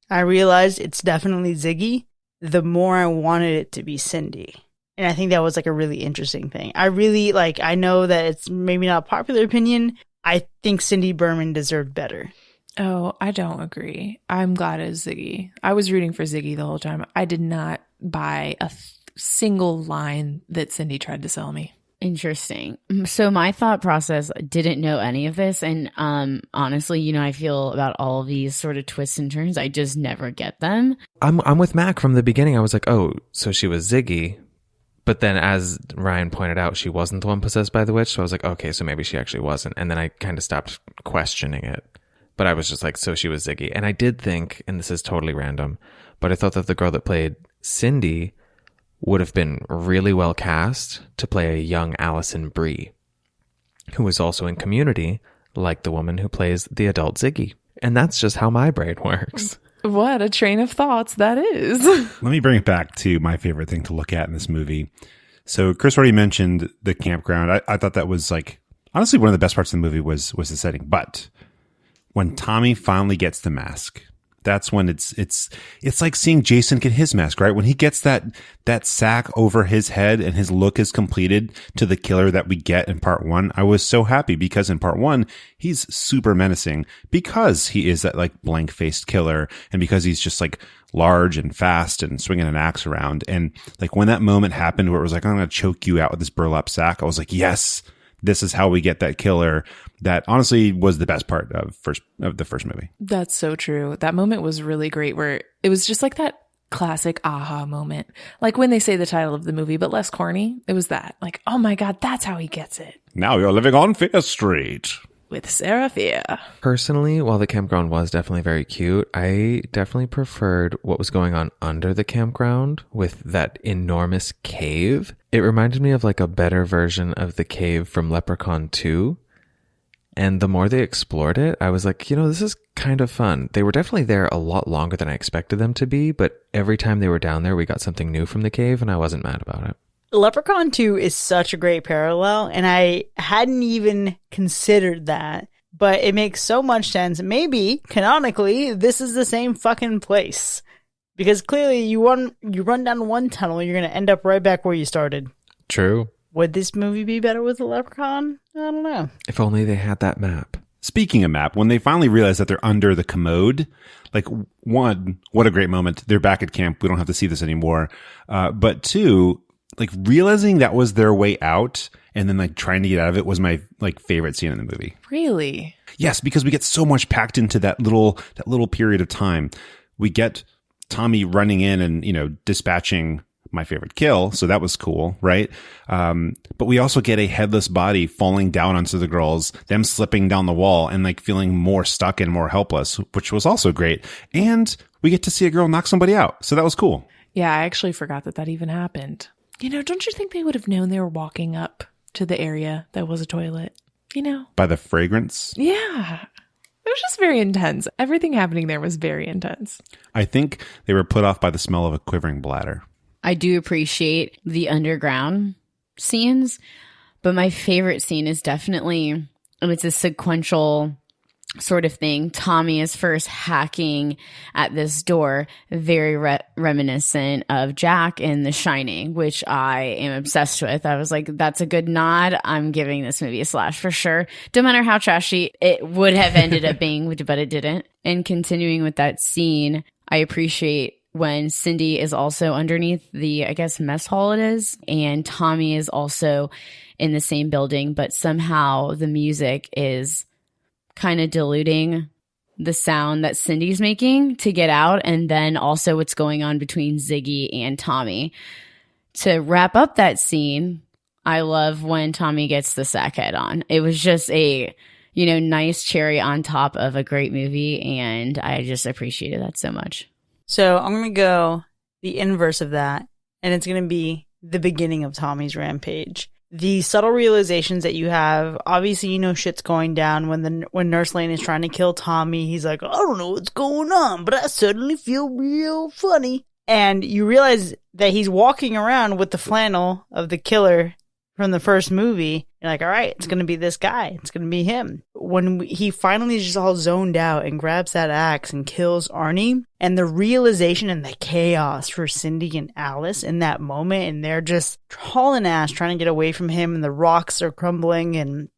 I realized it's definitely Ziggy, the more I wanted it to be Cindy. And I think that was like a really interesting thing. I really I know that it's maybe not a popular opinion. I think Cindy Berman deserved better. Oh, I don't agree. I'm glad it's Ziggy. I was rooting for Ziggy the whole time. I did not buy a single line that Cindy tried to sell me. Interesting. So my thought process, didn't know any of this. And honestly, I feel about all of these sort of twists and turns, I just never get them. I'm with Mac from the beginning. I was like, oh, so she was Ziggy. But then as Ryan pointed out, she wasn't the one possessed by the witch. So I was like, okay, so maybe she actually wasn't. And then I kind of stopped questioning it. But I was just like, so she was Ziggy. And I did think, and this is totally random, but I thought that the girl that played Cindy would have been really well cast to play a young Allison Brie, who is also in Community, like the woman who plays the adult Ziggy. And that's just how my brain works. What a train of thoughts that is. Let me bring it back to my favorite thing to look at in this movie. So Chris already mentioned the campground. I thought that was honestly, one of the best parts of the movie was the setting. But when Tommy finally gets the mask, That's when it's like seeing Jason get his mask, right? When he gets that sack over his head and his look is completed to the killer that we get in part 1. I was so happy because in part 1, he's super menacing because he is that like blank faced killer and because he's just like large and fast and swinging an axe around. And like when that moment happened where it was like, I'm going to choke you out with this burlap sack, I was like, yes, this is how we get that killer. That honestly was the best part of the first movie. That's so true. That moment was really great where it was just like that classic aha moment. Like when they say the title of the movie, but less corny. It was that. Like, oh my God, that's how he gets it. Now you're living on Fear Street. With Sarah Fear. Personally, while the campground was definitely very cute, I definitely preferred what was going on under the campground with that enormous cave. It reminded me of like a better version of the cave from Leprechaun 2. And the more they explored it, I was like, this is kind of fun. They were definitely there a lot longer than I expected them to be, but every time they were down there, we got something new from the cave, and I wasn't mad about it. Leprechaun 2 is such a great parallel, and I hadn't even considered that, but it makes so much sense. Maybe, canonically, this is the same fucking place. Because clearly, you run down one tunnel, you're going to end up right back where you started. True. Would this movie be better with a leprechaun? I don't know. If only they had that map. Speaking of map, when they finally realize that they're under the commode, like one, what a great moment. They're back at camp. We don't have to see this anymore. But two, like realizing that was their way out and then like trying to get out of it was my like favorite scene in the movie. Really? Yes, because we get so much packed into that little period of time. We get Tommy running in and, dispatching my favorite kill. So that was cool, right? But we also get a headless body falling down onto the girls, them slipping down the wall and like feeling more stuck and more helpless, which was also great. And we get to see a girl knock somebody out. So that was cool. Yeah, I actually forgot that even happened. Don't you think they would have known they were walking up to the area that was a toilet? By the fragrance? Yeah. It was just very intense. Everything happening there was very intense. I think they were put off by the smell of a quivering bladder. I do appreciate the underground scenes, but my favorite scene is definitely, and it's a sequential sort of thing. Tommy is first hacking at this door, very reminiscent of Jack in The Shining, which I am obsessed with. I was like, that's a good nod. I'm giving this movie a slash for sure. No matter how trashy it would have ended up being, but it didn't. And continuing with that scene, I appreciate when Cindy is also underneath the, I guess, mess hall it is, and Tommy is also in the same building, but somehow the music is kind of diluting the sound that Cindy's making to get out, and then also what's going on between Ziggy and Tommy. To wrap up that scene, I love when Tommy gets the sack head on. It was just a, nice cherry on top of a great movie, and I just appreciated that so much. So I'm going to go the inverse of that, and it's going to be the beginning of Tommy's rampage. The subtle realizations that you have, obviously shit's going down when Nurse Lane is trying to kill Tommy. He's like, I don't know what's going on, but I suddenly feel real funny. And you realize that he's walking around with the flannel of the killer from the first movie. You're like, all right, it's going to be this guy. It's going to be him. When he finally is just all zoned out and grabs that axe and kills Arnie, and the realization and the chaos for Cindy and Alice in that moment, and they're just hauling ass trying to get away from him, and the rocks are crumbling, and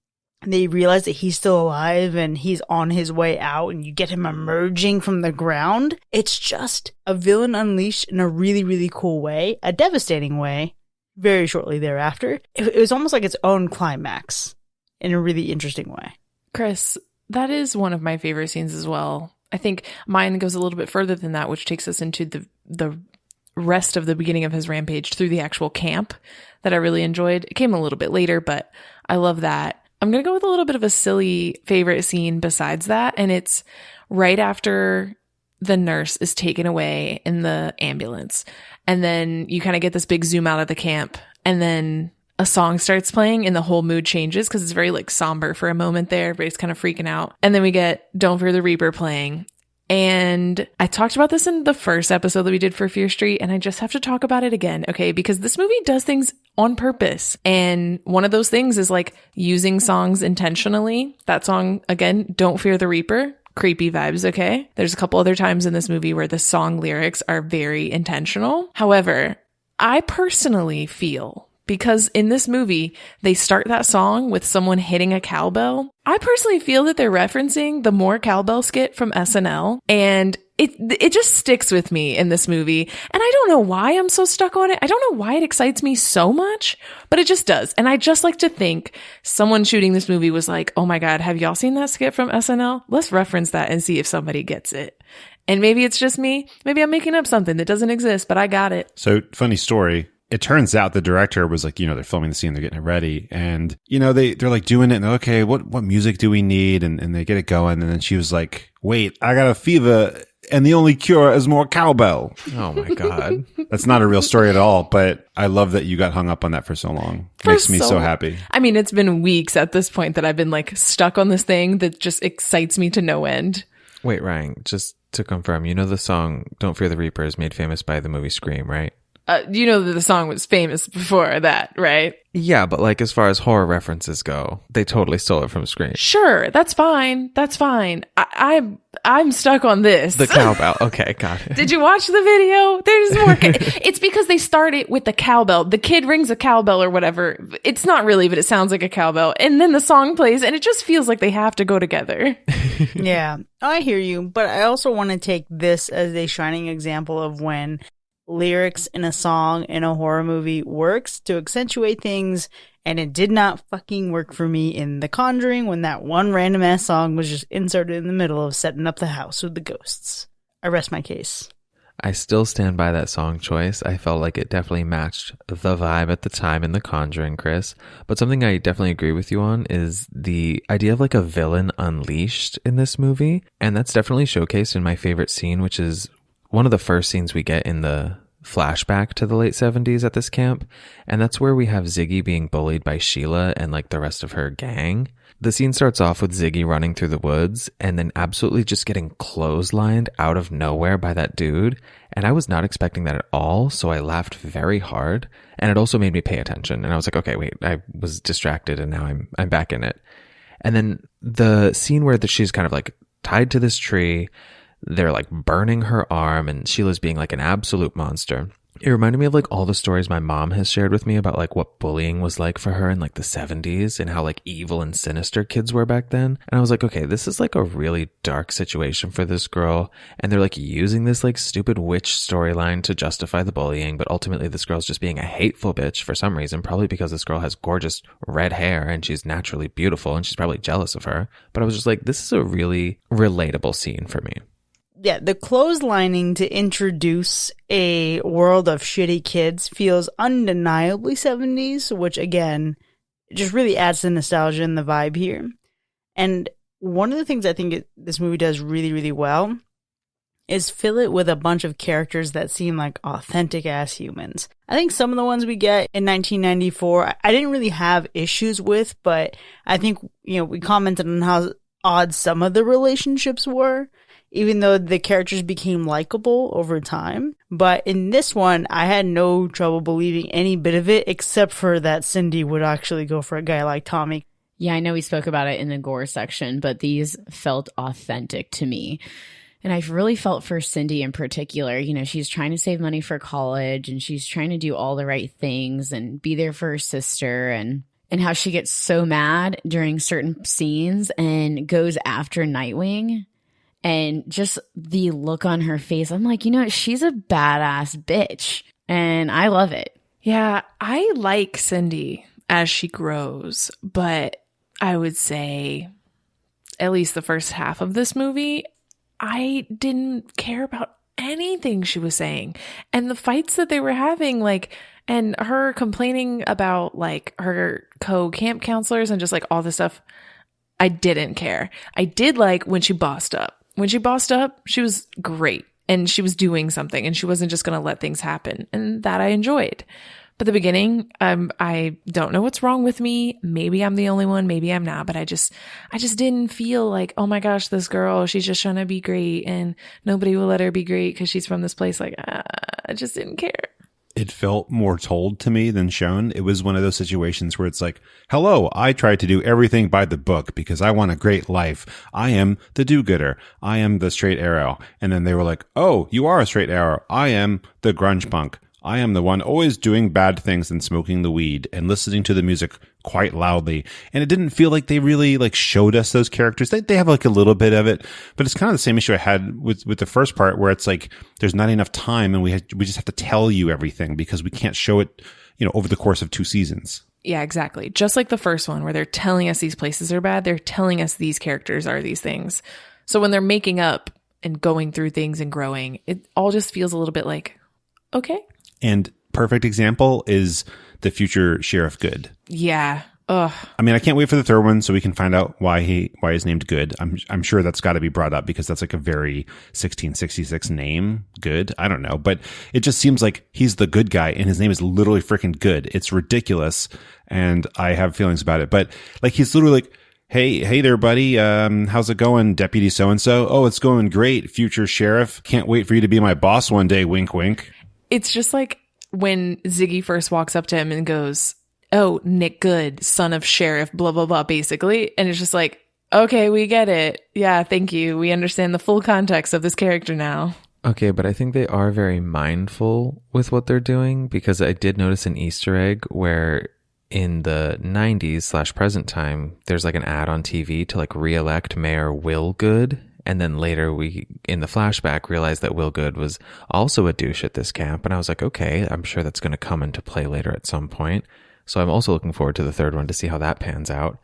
they realize that he's still alive and he's on his way out, and you get him emerging from the ground. It's just a villain unleashed in a really, really cool way, a devastating way. Very shortly thereafter, it was almost like its own climax in a really interesting way. Chris, that is one of my favorite scenes as well. I think mine goes a little bit further than that, which takes us into the rest of the beginning of his rampage through the actual camp that I really enjoyed. It came a little bit later, but I love that. I'm going to go with a little bit of a silly favorite scene besides that, and it's right after the nurse is taken away in the ambulance. And then you kind of get this big zoom out of the camp, and then a song starts playing and the whole mood changes because it's very like somber for a moment there. Everybody's kind of freaking out. And then we get Don't Fear the Reaper playing. And I talked about this in the first episode that we did for Fear Street, and I just have to talk about it again, okay? Because this movie does things on purpose. And one of those things is like using songs intentionally. That song, again, Don't Fear the Reaper, creepy vibes, okay? There's a couple other times in this movie where the song lyrics are very intentional. However, I personally feel, because in this movie, they start that song with someone hitting a cowbell, I personally feel that they're referencing the More Cowbell skit from SNL, and it just sticks with me in this movie. And I don't know why I'm so stuck on it. I don't know why it excites me so much, but it just does. And I just like to think someone shooting this movie was like, oh my God, have y'all seen that skit from SNL? Let's reference that and see if somebody gets it. And maybe it's just me. Maybe I'm making up something that doesn't exist, but I got it. So, funny story. It turns out the director was like, they're filming the scene, they're getting it ready. And, they're like doing it and they're like, okay, what music do we need? And they get it going. And then she was like, wait, I got a fever and the only cure is more cowbell. Oh my God. That's not a real story at all, but I love that you got hung up on that for so long. Makes me so happy. I mean, it's been weeks at this point that I've been like stuck on this thing that just excites me to no end. Wait, Ryan, just to confirm, the song Don't Fear the Reaper is made famous by the movie Scream, right? That the song was famous before that, right? Yeah, but like as far as horror references go, they totally stole it from Scream. Sure, that's fine. That's fine. I'm stuck on this. The cowbell. Okay, got it. Did you watch the video? There's more. It's because they start it with the cowbell. The kid rings a cowbell or whatever. It's not really, but it sounds like a cowbell. And then the song plays, and it just feels like they have to go together. Yeah, I hear you. But I also want to take this as a shining example of when lyrics in a song in a horror movie works to accentuate things, and it did not fucking work for me in The Conjuring when that one random ass song was just inserted in the middle of setting up the house with the ghosts. I rest my case. I still stand by that song choice. I felt like it definitely matched the vibe at the time in The Conjuring, Chris. But something I definitely agree with you on is the idea of like a villain unleashed in this movie. And that's definitely showcased in my favorite scene, which is one of the first scenes we get in the flashback to the late 70s at this camp. And that's where we have Ziggy being bullied by Sheila and like the rest of her gang. The scene starts off with Ziggy running through the woods and then absolutely just getting clotheslined out of nowhere by that dude. And I was not expecting that at all. So I laughed very hard. And it also made me pay attention. And I was like, okay, wait, I was distracted and now I'm back in it. And then the scene where she's kind of like tied to this tree, they're like burning her arm and Sheila's being like an absolute monster. It reminded me of like all the stories my mom has shared with me about like what bullying was like for her in like the 70s and how like evil and sinister kids were back then. And I was like, okay, this is like a really dark situation for this girl. And they're like using this like stupid witch storyline to justify the bullying. But ultimately this girl's just being a hateful bitch for some reason, probably because this girl has gorgeous red hair and she's naturally beautiful and she's probably jealous of her. But I was just like, this is a really relatable scene for me. Yeah, the clotheslining to introduce a world of shitty kids feels undeniably 70s, which again, just really adds to the nostalgia and the vibe here. And one of the things I think this movie does really, really well is fill it with a bunch of characters that seem like authentic ass humans. I think some of the ones we get in 1994, I didn't really have issues with, but I think, we commented on how odd some of the relationships were, even though the characters became likable over time. But in this one, I had no trouble believing any bit of it, except for that Cindy would actually go for a guy like Tommy. Yeah, I know we spoke about it in the gore section, but these felt authentic to me. And I really felt for Cindy in particular. She's trying to save money for college and she's trying to do all the right things and be there for her sister, and how she gets so mad during certain scenes and goes after Nightwing. And just the look on her face, I'm like, she's a badass bitch. And I love it. Yeah, I like Cindy as she grows. But I would say, at least the first half of this movie, I didn't care about anything she was saying. And the fights that they were having, and her complaining about, her co-camp counselors and just, all this stuff, I didn't care. I did like when she bossed up. When she bossed up, she was great and she was doing something and she wasn't just going to let things happen. And that I enjoyed. But the beginning, I don't know what's wrong with me. Maybe I'm the only one. Maybe I'm not. But I just didn't feel like, oh my gosh, this girl, she's just trying to be great and nobody will let her be great because she's from this place. I just didn't care. it felt more told to me than shown. It was one of those situations where it's like, hello, I tried to do everything by the book because I want a great life. I am the do-gooder. I am the straight arrow. And then they were like, oh, you are a straight arrow. I am the grunge punk. I am the one always doing bad things and smoking the weed and listening to the music quite loudly. And it didn't feel like they really like showed us those characters. They have like a little bit of it, but it's kind of the same issue I had with the first part where it's like there's not enough time and we just have to tell you everything because we can't show it, over the course of 2 seasons. Yeah, exactly. Just like the first one where they're telling us these places are bad, they're telling us these characters are these things. So when they're making up and going through things and growing, it all just feels a little bit like, okay. And perfect example is the future Sheriff Good. Yeah. Ugh. I mean, I can't wait for the third one so we can find out why he's named Good. I'm sure that's got to be brought up because that's like a very 1666 name. Good. I don't know, but it just seems like he's the good guy and his name is literally freaking Good. It's ridiculous, and I have feelings about it. But like he's literally like, Hey there, buddy. How's it going, Deputy so-and-so? Oh, it's going great, future sheriff. Can't wait for you to be my boss one day. Wink, wink. It's just like when Ziggy first walks up to him and goes, oh, Nick Good, son of sheriff, blah, blah, blah, basically. And it's just like, okay, we get it. Yeah, thank you. We understand the full context of this character now. Okay, but I think they are very mindful with what they're doing because I did notice an Easter egg where in the 90s / present time, there's like an ad on TV to like re-elect Mayor Will Good. And then later we, in the flashback, realized that Will Good was also a douche at this camp. And I was like, okay, I'm sure that's going to come into play later at some point. So I'm also looking forward to the third one to see how that pans out.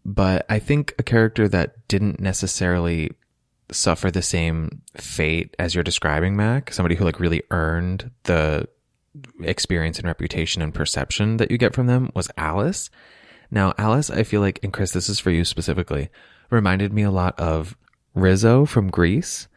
But I think a character that didn't necessarily suffer the same fate as you're describing, Mac, somebody who like really earned the experience and reputation and perception that you get from them, was Alice. Now, Alice, I feel like, and Chris, this is for you specifically, reminded me a lot of Rizzo from Grease,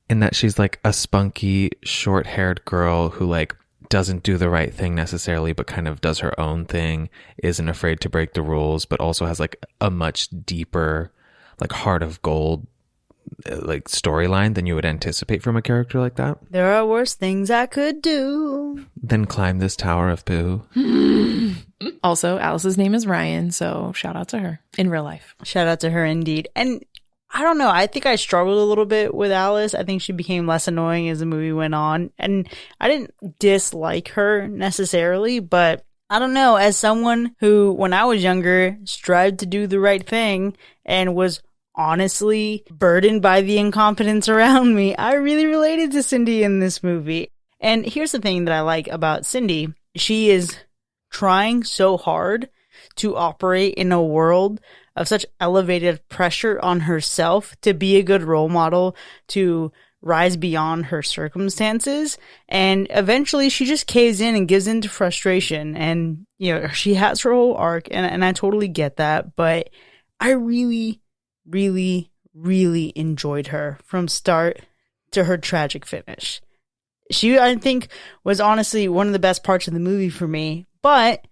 in that she's like a spunky, short-haired girl who like doesn't do the right thing necessarily, but kind of does her own thing, isn't afraid to break the rules, but also has like a much deeper, like heart of gold, like storyline than you would anticipate from a character like that. There are worse things I could do than climb this tower of poo. Also, Alice's name is Ryan, so shout out to her in real life. Shout out to her indeed. And I don't know. I think I struggled a little bit with Alice. I think she became less annoying as the movie went on. And I didn't dislike her necessarily, but I don't know. As someone who, when I was younger, strived to do the right thing and was honestly burdened by the incompetence around me, I really related to Cindy in this movie. And here's the thing that I like about Cindy. She is trying so hard to operate in a world of such elevated pressure on herself to be a good role model, to rise beyond her circumstances. And eventually she just caves in and gives in to frustration. And, she has her whole arc, and I totally get that. But I really, really, really enjoyed her from start to her tragic finish. She, I think, was honestly one of the best parts of the movie for me. But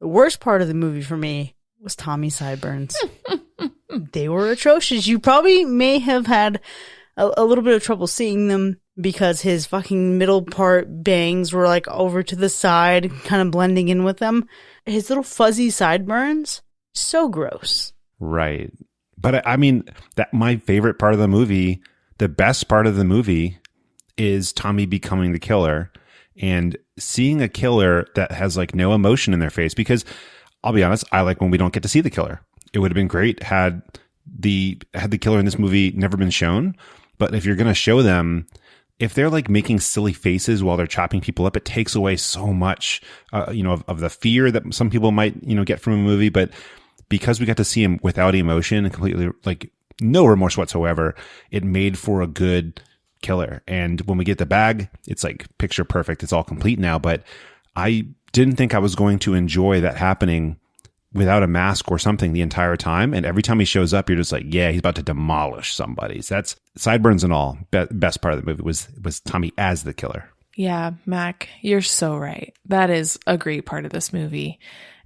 the worst part of the movie for me was Tommy's sideburns. They were atrocious. You probably may have had a little bit of trouble seeing them because his fucking middle part bangs were like over to the side, kind of blending in with them. His little fuzzy sideburns, so gross. Right. But I mean, that my favorite part of the movie, the best part of the movie, is Tommy becoming the killer and seeing a killer that has like no emotion in their face. Because I'll be honest, I like when we don't get to see the killer. It would have been great had the killer in this movie never been shown. But if you're going to show them, if they're like making silly faces while they're chopping people up, it takes away so much, of the fear that some people might, get from a movie. But because we got to see him without emotion and completely like no remorse whatsoever, it made for a good killer. And when we get the bag, it's like picture perfect. It's all complete now. But I didn't think I was going to enjoy that happening without a mask or something the entire time. And every time he shows up, you're just like, yeah, he's about to demolish somebody. So that's sideburns and all. Best part of the movie was Tommy as the killer. Yeah, Mac, you're so right. That is a great part of this movie.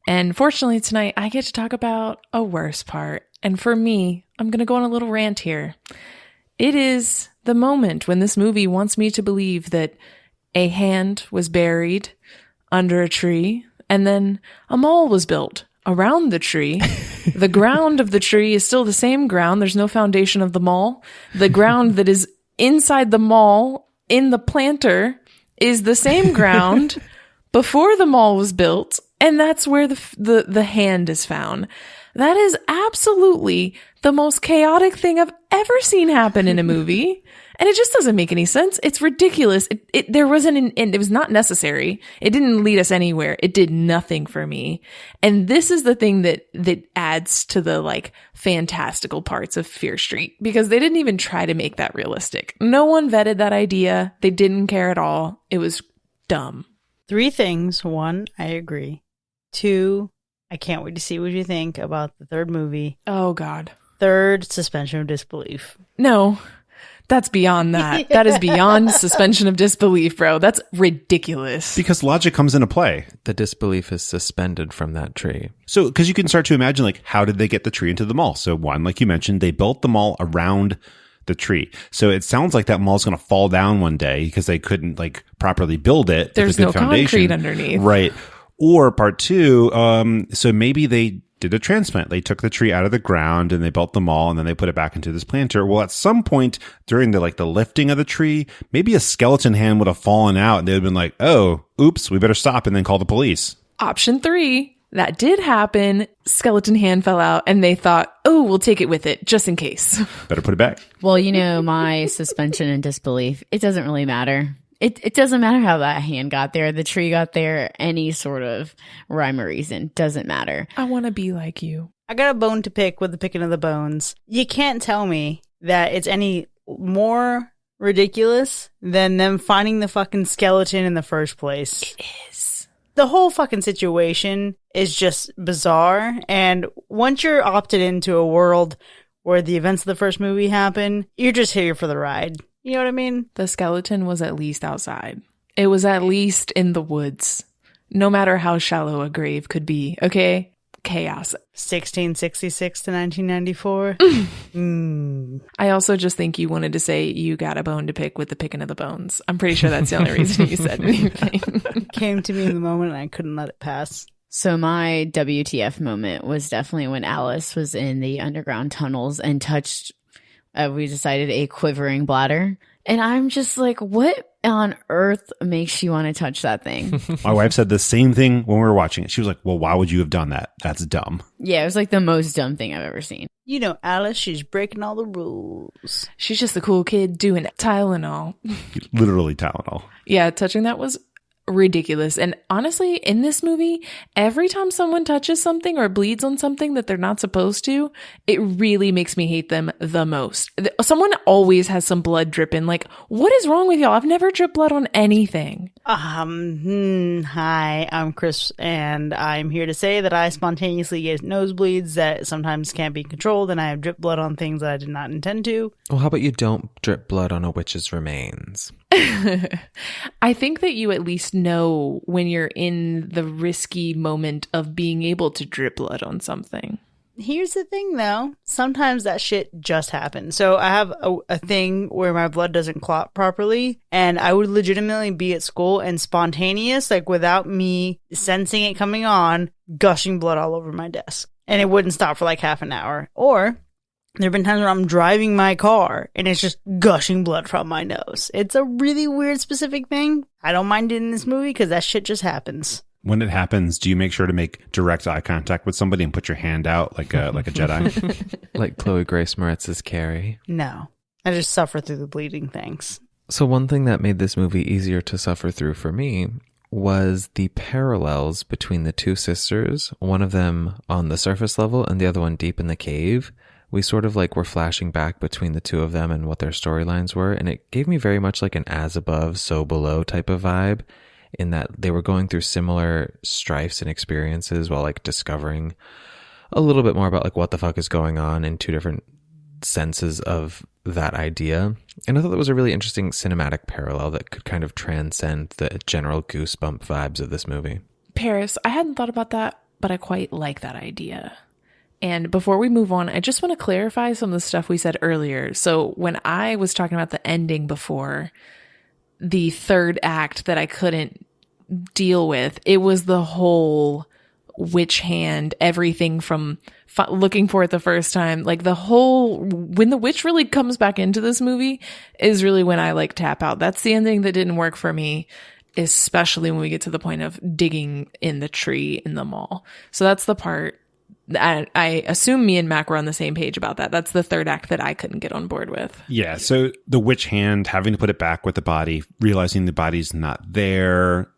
And fortunately tonight, I get to talk about a worse part. And for me, I'm going to go on a little rant here. It is the moment when this movie wants me to believe that a hand was buried under a tree, and then a mall was built around the tree. The ground of the tree is still the same ground. There's no foundation of the mall. The ground that is inside the mall in the planter is the same ground before the mall was built, and that's where the hand is found. That is absolutely the most chaotic thing I've ever seen happen in a movie. And it just doesn't make any sense. It's ridiculous. There wasn't an end. It was not necessary. It didn't lead us anywhere. It did nothing for me. And this is the thing that adds to the like fantastical parts of Fear Street, because they didn't even try to make that realistic. No one vetted that idea. They didn't care at all. It was dumb. 3 things. 1, I agree. 2, I can't wait to see what you think about the third movie. Oh, God. 3rd, suspension of disbelief. No. That's beyond that. That is beyond suspension of disbelief, bro. That's ridiculous. Because logic comes into play. The disbelief is suspended from that tree. So, because you can start to imagine, like, how did they get the tree into the mall? So, 1, like you mentioned, they built the mall around the tree. So it sounds like that mall's going to fall down one day because they couldn't, like, properly build it. There's no concrete underneath. Right. Or part 2, so maybe they did a transplant. They took the tree out of the ground and they built the mall and then they put it back into this planter. Well, at some point during the lifting of the tree, maybe a skeleton hand would have fallen out and they'd have been like, oh, oops, we better stop and then call the police. Option 3, that did happen. Skeleton hand fell out and they thought, oh, we'll take it with it just in case. Better put it back. Well, my suspension and disbelief, it doesn't really matter. It doesn't matter how that hand got there, the tree got there, any sort of rhyme or reason. Doesn't matter. I want to be like you. I got a bone to pick with the picking of the bones. You can't tell me that it's any more ridiculous than them finding the fucking skeleton in the first place. It is. The whole fucking situation is just bizarre. And once you're opted into a world where the events of the first movie happen, you're just here for the ride. You know what I mean? The skeleton was at least outside. It was at least in the woods. No matter how shallow a grave could be, okay? Chaos. 1666 to 1994. I also just think you wanted to say you got a bone to pick with the picking of the bones. I'm pretty sure that's the only reason you said anything. Came to me in the moment and I couldn't let it pass. So my WTF moment was definitely when Alice was in the underground tunnels and touched, we decided, a quivering bladder. And I'm just like, what on earth makes you want to touch that thing? My wife said the same thing when we were watching it. She was like, well, why would you have done that? That's dumb. Yeah, it was like the most dumb thing I've ever seen. You know, Alice, she's breaking all the rules. She's just a cool kid doing Tylenol. Literally Tylenol. Yeah, touching that was ridiculous. And honestly, in this movie, every time someone touches something or bleeds on something that they're not supposed to, it really makes me hate them the most. Someone always has some blood dripping. Like, what is wrong with y'all? I've never dripped blood on anything. Hi, I'm Chris, and I'm here to say that I spontaneously get nosebleeds that sometimes can't be controlled, and I have dripped blood on things that I did not intend to. Well, how about you don't drip blood on a witch's remains? I think that you at least know when you're in the risky moment of being able to drip blood on something. Here's the thing, though. Sometimes that shit just happens. So I have a thing where my blood doesn't clot properly, and I would legitimately be at school and spontaneous, like without me sensing it coming on, gushing blood all over my desk. And it wouldn't stop for like half an hour. Or there have been times where I'm driving my car and it's just gushing blood from my nose. It's a really weird specific thing. I don't mind it in this movie because that shit just happens. When it happens, do you make sure to make direct eye contact with somebody and put your hand out like a Jedi? Like Chloe Grace Moretz's Carrie? No. I just suffer through the bleeding things. So one thing that made this movie easier to suffer through for me was the parallels between the two sisters, one of them on the surface level and the other one deep in the cave. We sort of like were flashing back between the two of them and what their storylines were, and it gave me very much like an as above, so below type of vibe, in that they were going through similar strifes and experiences while like discovering a little bit more about like what the fuck is going on in two different senses of that idea. And I thought that was a really interesting cinematic parallel that could kind of transcend the general goosebump vibes of this movie. Paris, I hadn't thought about that, but I quite like that idea. And before we move on, I just want to clarify some of the stuff we said earlier. So when I was talking about the ending before, the third act that I couldn't deal with. It was the whole witch hand, everything from looking for it the first time, like the whole, when the witch really comes back into this movie is really when I like tap out. That's the ending that didn't work for me, especially when we get to the point of digging in the tree in the mall. So that's the part that I assume me and Mac were on the same page about that. That's the third act that I couldn't get on board with. Yeah, so the witch hand, having to put it back with the body, realizing the body's not there,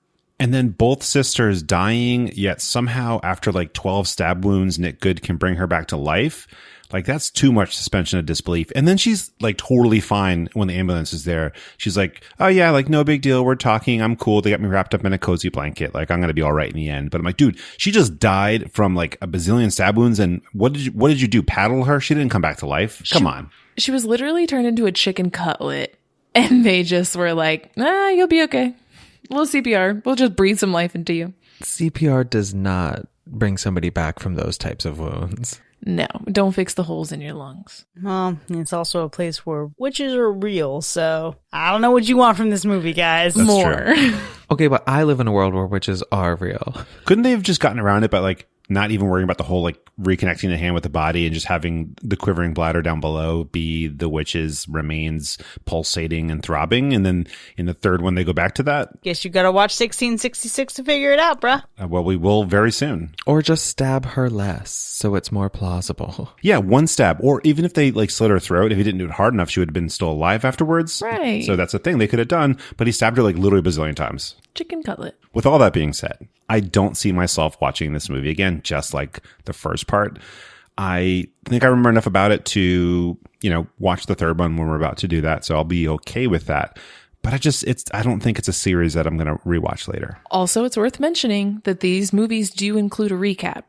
and then both sisters dying, yet somehow after like 12 stab wounds, Nick Good can bring her back to life. Like, that's too much suspension of disbelief. And then she's like totally fine when the ambulance is there. She's like, oh yeah, like no big deal. We're talking. I'm cool. They got me wrapped up in a cozy blanket. Like, I'm going to be all right in the end. But I'm like, dude, she just died from like a bazillion stab wounds. And what did you do? Paddle her? She didn't come back to life. Come on. She was literally turned into a chicken cutlet. And they just were like, you'll be okay. A little CPR. We'll just breathe some life into you. CPR does not bring somebody back from those types of wounds. No, don't fix the holes in your lungs. Well, it's also a place where witches are real, so I don't know what you want from this movie, guys. That's More. Okay, but I live in a world where witches are real. Couldn't they have just gotten around it by like not even worrying about the whole like reconnecting the hand with the body and just having the quivering bladder down below be the witch's remains pulsating and throbbing? And then in the third one, they go back to that. Guess you gotta watch 1666 to figure it out, bruh. Well, we will very soon. Or just stab her less, so it's more plausible. Yeah, one stab. Or even if they like slit her throat, if he didn't do it hard enough, she would have been still alive afterwards. Right. So that's the thing they could have done, but he stabbed her like literally a bazillion times. Chicken cutlet. With all that being said, I don't see myself watching this movie again, just like the first part. I think I remember enough about it to, watch the third one when we're about to do that. So I'll be okay with that. But I don't think it's a series that I'm going to rewatch later. Also, it's worth mentioning that these movies do include a recap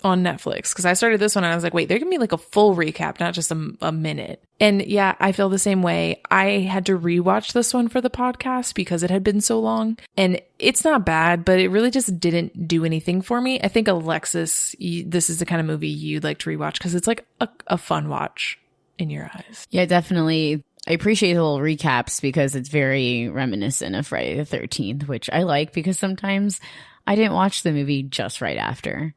on Netflix, because I started this one and I was like, wait, they're gonna be like a full recap, not just a minute. And yeah, I feel the same way. I had to rewatch this one for the podcast because it had been so long, and it's not bad, but it really just didn't do anything for me. I think Alexis, this is the kind of movie you'd like to rewatch because it's like a fun watch in your eyes. Yeah, definitely. I appreciate the little recaps because it's very reminiscent of Friday the 13th, which I like because sometimes I didn't watch the movie just right after.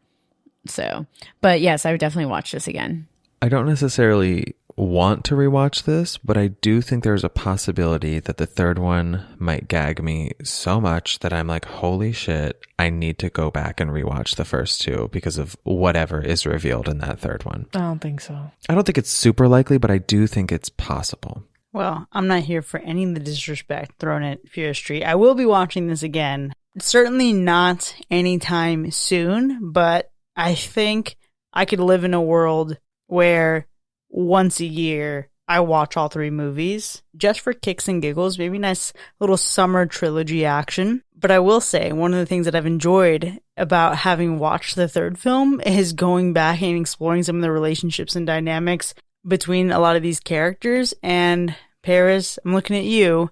So, but yes, I would definitely watch this again. I don't necessarily want to rewatch this, but I do think there's a possibility that the third one might gag me so much that I'm like, holy shit, I need to go back and rewatch the first two because of whatever is revealed in that third one. I don't think so. I don't think it's super likely, but I do think it's possible. Well, I'm not here for any of the disrespect thrown at Fear Street. I will be watching this again. Certainly not anytime soon, but I think I could live in a world where once a year I watch all three movies just for kicks and giggles, maybe nice little summer trilogy action. But I will say one of the things that I've enjoyed about having watched the third film is going back and exploring some of the relationships and dynamics between a lot of these characters. And Paris, I'm looking at you.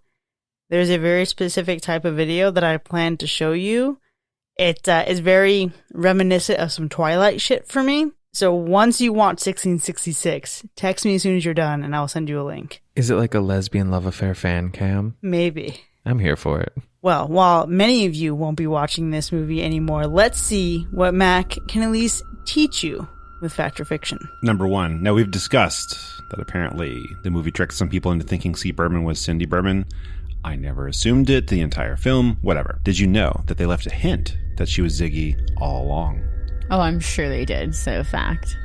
There's a very specific type of video that I plan to show you. It is very reminiscent of some Twilight shit for me. So once you watch 1666, text me as soon as you're done and I'll send you a link. Is it like a lesbian love affair fan cam? Maybe. I'm here for it. Well, while many of you won't be watching this movie anymore, let's see what Mac can at least teach you with fact or fiction. Number one. Now, we've discussed that apparently the movie tricked some people into thinking C. Berman was Cindy Berman. I never assumed it the entire film, whatever. Did you know that they left a hint that she was Ziggy all along? Oh, I'm sure they did. So fact.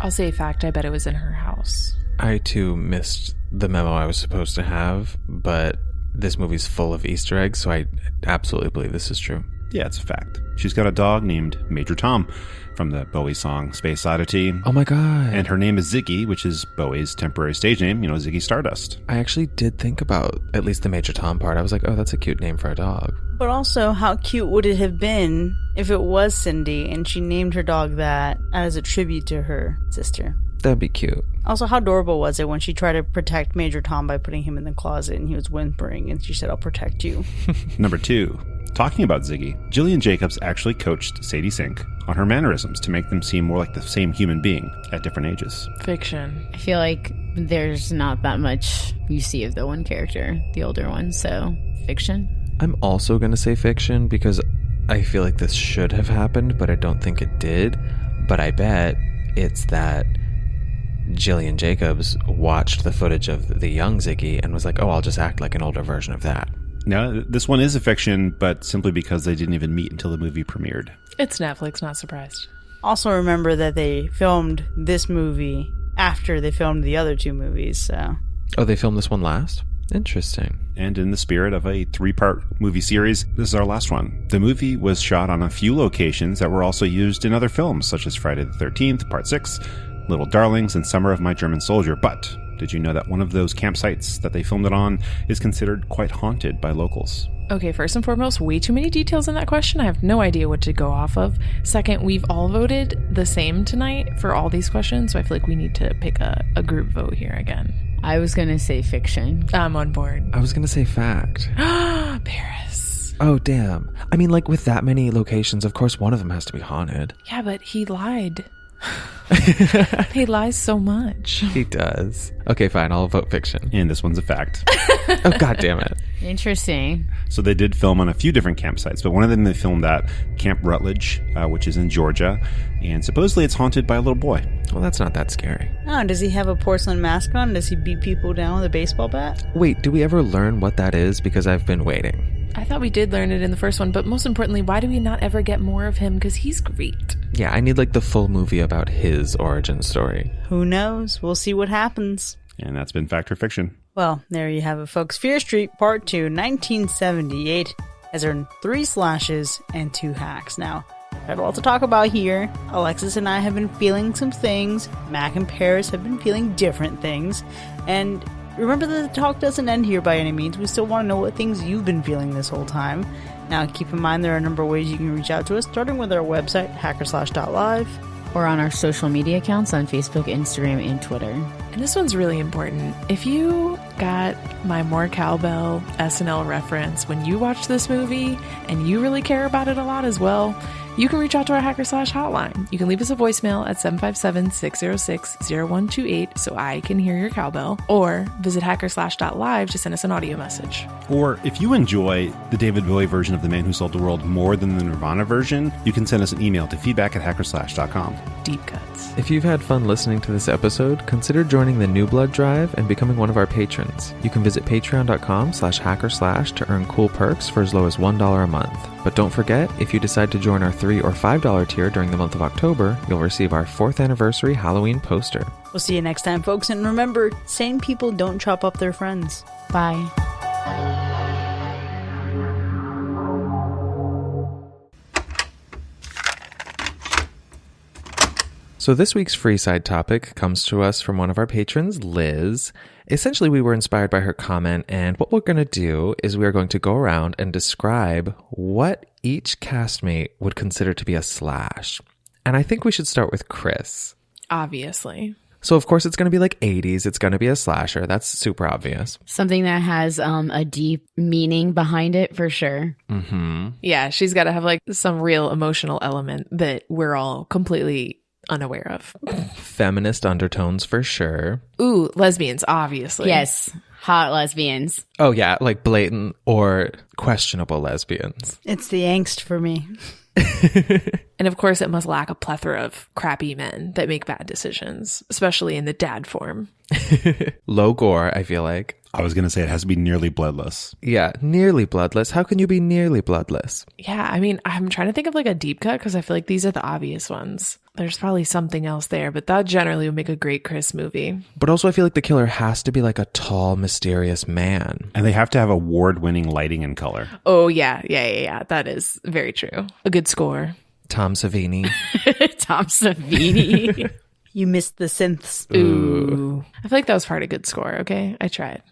I'll say fact. I bet it was in her house. I too missed the memo I was supposed to have, but this movie's full of Easter eggs, so I absolutely believe this is true. Yeah, it's a fact. She's got a dog named Major Tom from the Bowie song Space Oddity. Oh my god. And her name is Ziggy, which is Bowie's temporary stage name, Ziggy Stardust. I actually did think about at least the Major Tom part. I was like, oh, that's a cute name for a dog. But also, how cute would it have been if it was Cindy and she named her dog that as a tribute to her sister? That'd be cute. Also, how adorable was it when she tried to protect Major Tom by putting him in the closet and he was whimpering and she said, I'll protect you. Number two. Talking about Ziggy, Gillian Jacobs actually coached Sadie Sink on her mannerisms to make them seem more like the same human being at different ages. Fiction. I feel like there's not that much you see of the one character, the older one, so Fiction? I'm also going to say fiction because I feel like this should have happened, but I don't think it did. But I bet it's that Jillian Jacobs watched the footage of the young Ziggy and was like, oh, I'll just act like an older version of that. No, this one is a fiction, but simply because they didn't even meet until the movie premiered. It's Netflix, not surprised. Also remember that they filmed this movie after they filmed the other two movies, so... Oh, they filmed this one last? Interesting. And in the spirit of a 3-part movie series, this is our last one. The movie was shot on a few locations that were also used in other films, such as Friday the 13th, Part 6, Little Darlings, and Summer of My German Soldier. But did you know that one of those campsites that they filmed it on is considered quite haunted by locals? Okay, first and foremost, way too many details in that question. I have no idea what to go off of. Second, we've all voted the same tonight for all these questions, so I feel like we need to pick a group vote here again. I was going to say fiction. I'm on board. I was going to say fact. Paris. Oh, damn. I mean, like, with that many locations, of course one of them has to be haunted. Yeah, but he lied. He lies so much. He does. Okay, fine. I'll vote fiction. And this one's a fact. Oh, God damn it. Interesting. So they did film on a few different campsites, but one of them they filmed at Camp Rutledge, which is in Georgia, and supposedly it's haunted by a little boy. Well, that's not that scary. Oh, does he have a porcelain mask on? Does he beat people down with a baseball bat? Wait, do we ever learn what that is? Because I've been waiting. I thought we did learn it in the first one, but most importantly, why do we not ever get more of him? Because he's great. Yeah, I need like the full movie about his origin story. Who knows? We'll see what happens. And that's been Fact or Fiction. Well, there you have it, folks. Fear Street Part 2, 1978, has earned 3 slashes and 2 hacks. Now, I have a lot to talk about here. Alexis and I have been feeling some things. Mac and Paris have been feeling different things. And remember that the talk doesn't end here by any means. We still want to know what things you've been feeling this whole time. Now, keep in mind there are a number of ways you can reach out to us, starting with our website, hackerslash.live. Or on our social media accounts on Facebook, Instagram, and Twitter. And this one's really important. If you got my More Cowbell SNL reference when you watch this movie and you really care about it a lot as well, you can reach out to our Hacker Slash hotline. You can leave us a voicemail at 757-606-0128 so I can hear your cowbell, or visit hackerslash.live to send us an audio message. Or if you enjoy the David Bowie version of The Man Who Sold the World more than the Nirvana version, you can send us an email to feedback@hackerslash.com. Deep cuts. If you've had fun listening to this episode, consider joining the New Blood Drive and becoming one of our patrons. You can visit patreon.com/hackerslash to earn cool perks for as low as $1 a month. But don't forget, if you decide to join our $3 or $5 tier during the month of October, you'll receive our 4th anniversary Halloween poster. We'll see you next time, folks. And remember, sane people don't chop up their friends. Bye. So this week's free side topic comes to us from one of our patrons, Liz. Essentially, we were inspired by her comment, and what we're going to do is we are going to go around and describe what each castmate would consider to be a slash. And I think we should start with Chris. Obviously. So, of course, it's going to be like 80s. It's going to be a slasher. That's super obvious. Something that has a deep meaning behind it, for sure. Mm-hmm. Yeah, she's got to have like some real emotional element that we're all completely unaware of. Feminist undertones for sure. Ooh, lesbians, obviously. Yes, hot lesbians. Oh, yeah, like blatant or questionable lesbians. It's the angst for me. And of course, it must lack a plethora of crappy men that make bad decisions, especially in the dad form. Low gore, I feel like. I was going to say it has to be nearly bloodless. Yeah, nearly bloodless. How can you be nearly bloodless? Yeah, I mean, I'm trying to think of like a deep cut because I feel like these are the obvious ones. There's probably something else there, but that generally would make a great Chris movie. But also I feel like the killer has to be like a tall, mysterious man. And they have to have award-winning lighting and color. Oh, yeah. That is very true. A good score. Tom Savini. Tom Savini. You missed the synths. Ooh. I feel like that was part of a good score, okay? I tried.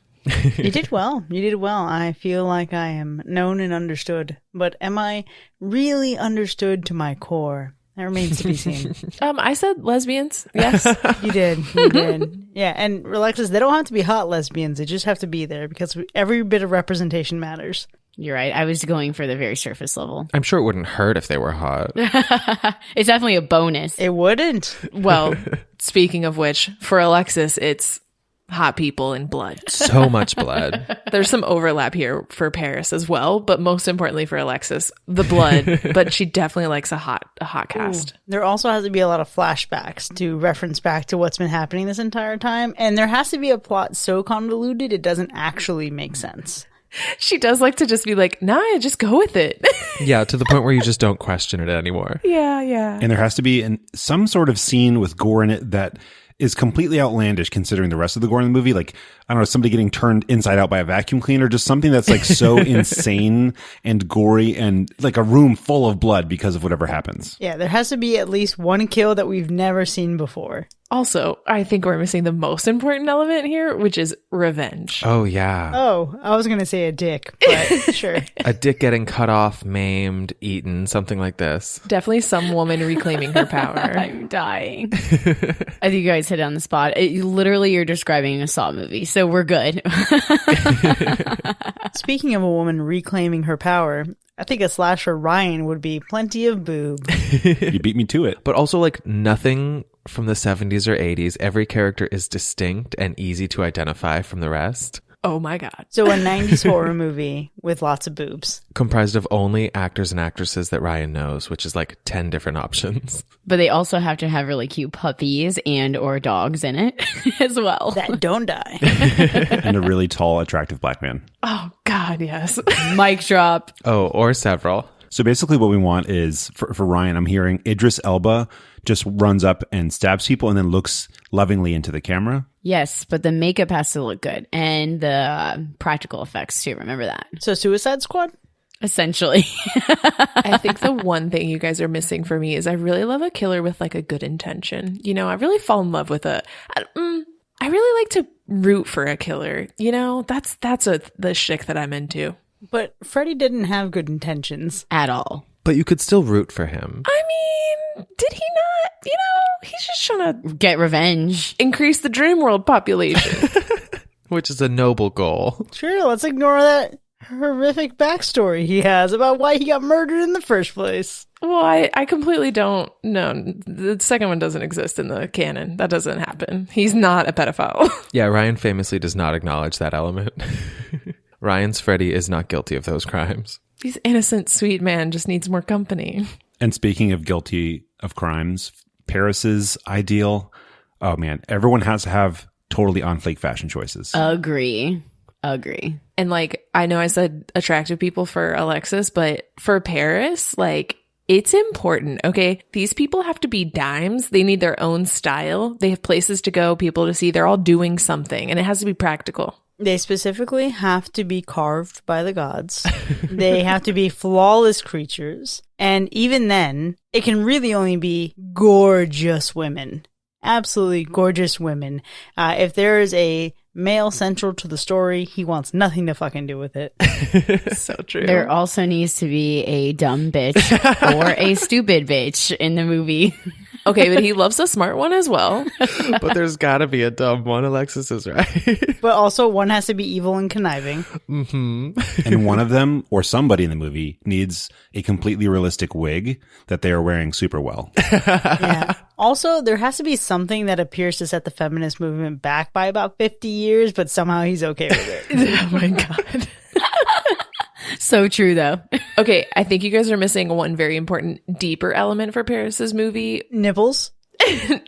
You did well. You did well. I feel like I am known and understood. But am I really understood to my core? That remains to be seen. I said lesbians. Yes. You did. You did. Yeah. And Alexis, they don't have to be hot lesbians. They just have to be there because every bit of representation matters. You're right. I was going for the very surface level. I'm sure it wouldn't hurt if they were hot. It's definitely a bonus. It wouldn't. Well, speaking of which, for Alexis, it's hot people and blood. So much blood. There's some overlap here for Paris as well, but most importantly for Alexis, the blood. But she definitely likes a hot cast. There also has to be a lot of flashbacks to reference back to what's been happening this entire time. And there has to be a plot so convoluted it doesn't actually make sense. She does like to just be like, nah, just go with it. Yeah, to the point where you just don't question it anymore. Yeah. And there has to be some sort of scene with gore in it that is completely outlandish considering the rest of the gore in the movie. Like, I don't know, somebody getting turned inside out by a vacuum cleaner, just something that's like so insane and gory and like a room full of blood because of whatever happens. Yeah, there has to be at least one kill that we've never seen before. Also, I think we're missing the most important element here, which is revenge. Oh, yeah. Oh, I was going to say a dick, but sure. A dick getting cut off, maimed, eaten, something like this. Definitely some woman reclaiming her power. I'm dying. I think you guys hit it on the spot. Literally, you're describing an assault movie, so we're good. Speaking of a woman reclaiming her power, I think a slasher Ryan would be plenty of boob. You beat me to it. But also, like, nothing from the 70s or 80s. Every character is distinct and easy to identify from the rest. Oh my God. So a 90s horror movie with lots of boobs. Comprised of only actors and actresses that Ryan knows, which is like 10 different options. But they also have to have really cute puppies and or dogs in it as well. That don't die. And a really tall, attractive black man. Oh God, yes. Mic drop. Oh, or several. So basically what we want is, for Ryan, I'm hearing Idris Elba just runs up and stabs people and then looks lovingly into the camera. Yes, but the makeup has to look good. And the practical effects too. Remember that. So Suicide Squad? Essentially. I think the one thing you guys are missing for me is I really love a killer with like a good intention. You know, I really fall in love with I really like to root for a killer. You know, that's the shtick that I'm into. But Freddy didn't have good intentions. At all. But you could still root for him. I mean, did he not? You know, he's just trying to Get revenge. increase the dream world population. Which is a noble goal. Sure, let's ignore that horrific backstory he has about why he got murdered in the first place. Well, I completely don't know. The second one doesn't exist in the canon. That doesn't happen. He's not a pedophile. Yeah, Ryan famously does not acknowledge that element. Ryan's Freddy is not guilty of those crimes. He's innocent, sweet man, just needs more company. And speaking of guilty of crimes, Paris's ideal, oh man, everyone has to have totally on fleek fashion choices. Agree. And like, I know I said attractive people for Alexis, but for Paris, like, it's important, okay? These people have to be dimes. They need their own style. They have places to go, people to see. They're all doing something, and it has to be practical. They specifically have to be carved by the gods. They have to be flawless creatures. And even then, it can really only be gorgeous women. Absolutely gorgeous women. If there is a male central to the story, he wants nothing to fucking do with it. So true. There also needs to be a dumb bitch or a stupid bitch in the movie. Okay, but he loves a smart one as well. But there's gotta be a dumb one. Alexis is right. But also, one has to be evil and conniving. Mm-hmm. And one of them, or somebody in the movie, needs a completely realistic wig that they are wearing super well. Yeah. Also, there has to be something that appears to set the feminist movement back by about 50 years, but somehow he's okay with it. Oh my God. So true, though. Okay, I think you guys are missing one very important, deeper element for Paris's movie. Nipples?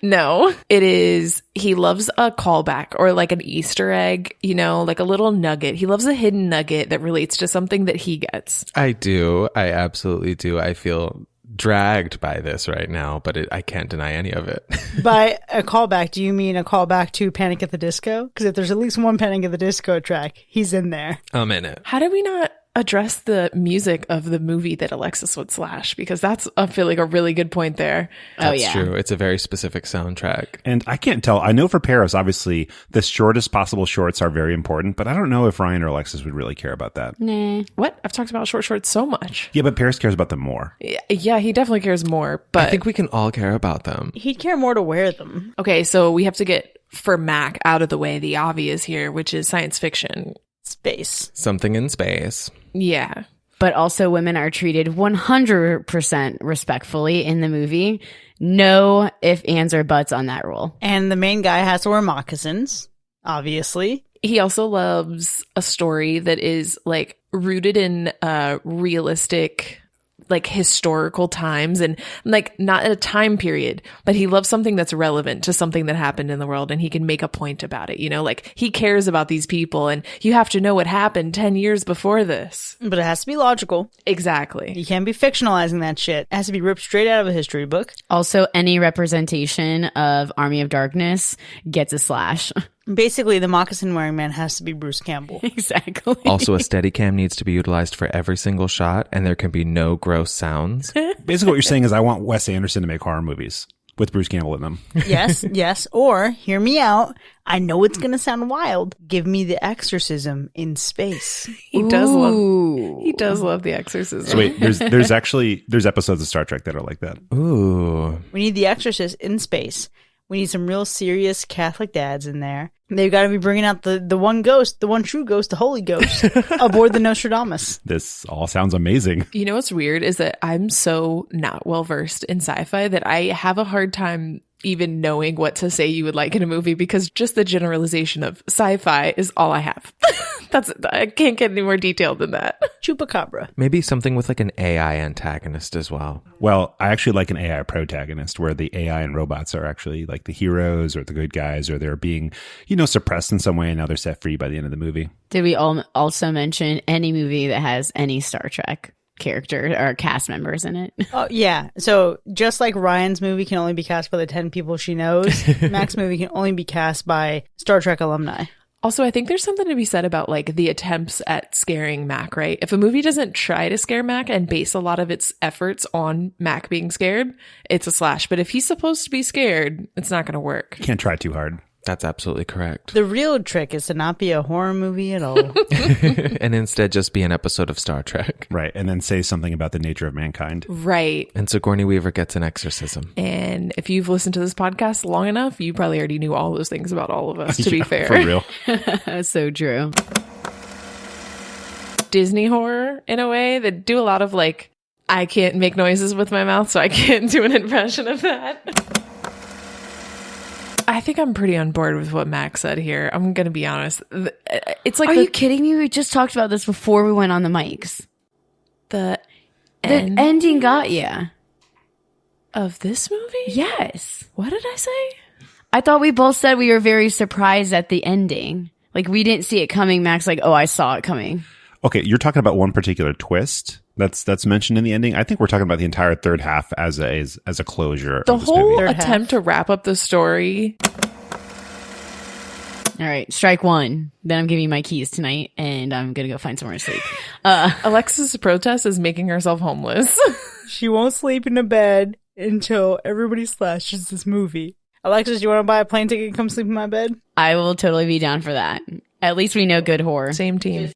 No, it is he loves a callback or like an Easter egg, you know, like a little nugget. He loves a hidden nugget that relates to something that he gets. I do. I absolutely do. I feel dragged by this right now, but I can't deny any of it. By a callback, do you mean a callback to Panic at the Disco? Because if there's at least one Panic at the Disco track, he's in there. I'm in it. How did we not address the music of the movie that Alexis would slash? Because that's, I feel like, a really good point there. That's true. It's a very specific soundtrack. And I can't tell. I know for Paris, obviously, the shortest possible shorts are very important, but I don't know if Ryan or Alexis would really care about that. Nah. What? I've talked about short shorts so much. Yeah, but Paris cares about them more. Yeah, he definitely cares more. But I think we can all care about them. He'd care more to wear them. okay, so we have to get, for Mac, out of the way the obvious here, which is science fiction. Space. Something in space. Yeah. But also women are treated 100% respectfully in the movie. No ifs, ands, or buts on that rule. And the main guy has to wear moccasins. Obviously. He also loves a story that is like rooted in realistic, like historical times and like not a time period, but he loves something that's relevant to something that happened in the world and he can make a point about it. You know, like he cares about these people and you have to know what happened 10 years before this. But it has to be logical. Exactly. You can't be fictionalizing that shit. It has to be ripped straight out of a history book. Also, any representation of Army of Darkness gets a slash. Basically, the moccasin-wearing man has to be Bruce Campbell. Exactly. Also, a Steadicam needs to be utilized for every single shot, and there can be no gross sounds. Basically, what you're saying is I want Wes Anderson to make horror movies with Bruce Campbell in them. Yes, yes. Or, hear me out, I know it's going to sound wild. Give me the exorcism in space. He does love the exorcism. So wait, there's episodes of Star Trek that are like that. Ooh. We need the exorcist in space. We need some real serious Catholic dads in there. They've got to be bringing out the one ghost, the one true ghost, the Holy Ghost, aboard the Nostradamus. This all sounds amazing. You know what's weird is that I'm so not well versed in sci-fi that I have a hard time even knowing what to say you would like in a movie because just the generalization of sci-fi is all I have. I can't get any more detailed than that. Chupacabra. Maybe something with like an AI antagonist as well. Well, I actually like an AI protagonist where the AI and robots are actually like the heroes or the good guys, or they're being, suppressed in some way and now they're set free by the end of the movie. Did we also mention any movie that has any Star Trek character or cast members in it? Oh, yeah. So just like Ryan's movie can only be cast by the 10 people she knows, Mac's movie can only be cast by Star Trek alumni. Also, I think there's something to be said about like the attempts at scaring Mac, right? If a movie doesn't try to scare Mac and base a lot of its efforts on Mac being scared, it's a slash. But if he's supposed to be scared, it's not going to work. Can't try too hard. That's absolutely correct. The real trick is to not be a horror movie at all. And instead just be an episode of Star Trek. Right. And then say something about the nature of mankind. Right. And Sigourney Weaver gets an exorcism. And if you've listened to this podcast long enough, you probably already knew all those things about all of us, to be fair. For real. So true. Disney horror, in a way, that do a lot of like, I can't make noises with my mouth, so I can't do an impression of that. I think I'm pretty on board with what Max said here. I'm going to be honest. It's like, are you kidding me? We just talked about this before we went on the mics. The ending got you. Of this movie? Yes. What did I say? I thought we both said we were very surprised at the ending. Like we didn't see it coming. Max like, oh, I saw it coming. Okay, you're talking about one particular twist that's mentioned in the ending. I think we're talking about the entire third half as a closure. The of this whole movie. attempt to wrap up the story. All right, strike one. Then I'm giving you my keys tonight, and I'm gonna go find somewhere to sleep. Alexis' protest is making herself homeless. She won't sleep in a bed until everybody slashes this movie. Alexis, do you want to buy a plane ticket and come sleep in my bed? I will totally be down for that. At least we know good horror. Same team.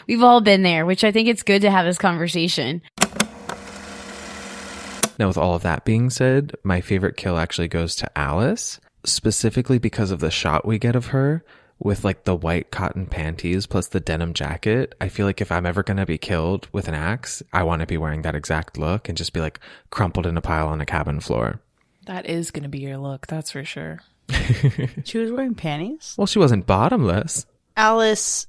We've all been there, which I think it's good to have this conversation. Now, with all of that being said, my favorite kill actually goes to Alice, specifically because of the shot we get of her with like the white cotton panties plus the denim jacket. I feel like if I'm ever going to be killed with an axe, I want to be wearing that exact look and just be like crumpled in a pile on a cabin floor. That is going to be your look, that's for sure. She was wearing panties? Well, she wasn't bottomless. Alice,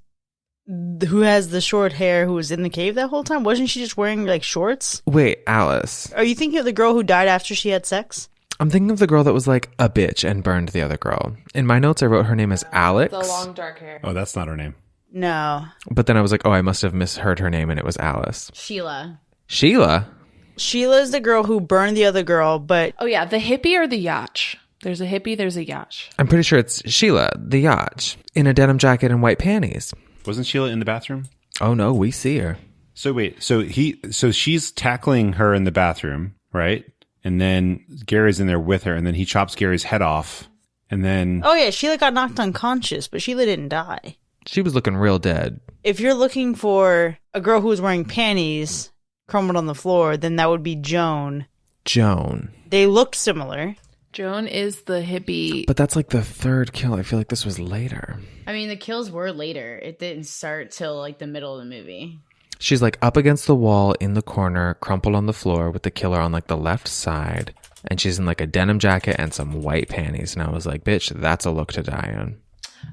who has the short hair, who was in the cave that whole time, wasn't she just wearing like shorts? Wait, Alice. Are you thinking of the girl who died after she had sex? I'm thinking of the girl that was like a bitch and burned the other girl. In my notes, I wrote her name as Alex. The long dark hair. Oh, that's not her name. No. But then I was like, oh, I must have misheard her name and it was Alice. Sheila. Sheila? Sheila is the girl who burned the other girl, but Oh yeah, the hippie or the yacht? There's a hippie, there's a yacht. I'm pretty sure it's Sheila, the yacht, in a denim jacket and white panties. Wasn't Sheila in the bathroom? Oh no, we see her. So wait, so she's tackling her in the bathroom, right? And then Gary's in there with her, and then he chops Gary's head off, and then oh yeah, Sheila got knocked unconscious, but Sheila didn't die. She was looking real dead. If you're looking for a girl who was wearing panties crumbled on the floor, then that would be Joan. Joan. They looked similar. Joan is the hippie. But that's like the third kill. I feel like this was later. I mean, the kills were later. It didn't start till like the middle of the movie. She's like up against the wall in the corner, crumpled on the floor with the killer on like the left side. And she's in like a denim jacket and some white panties. And I was like, bitch, that's a look to die in.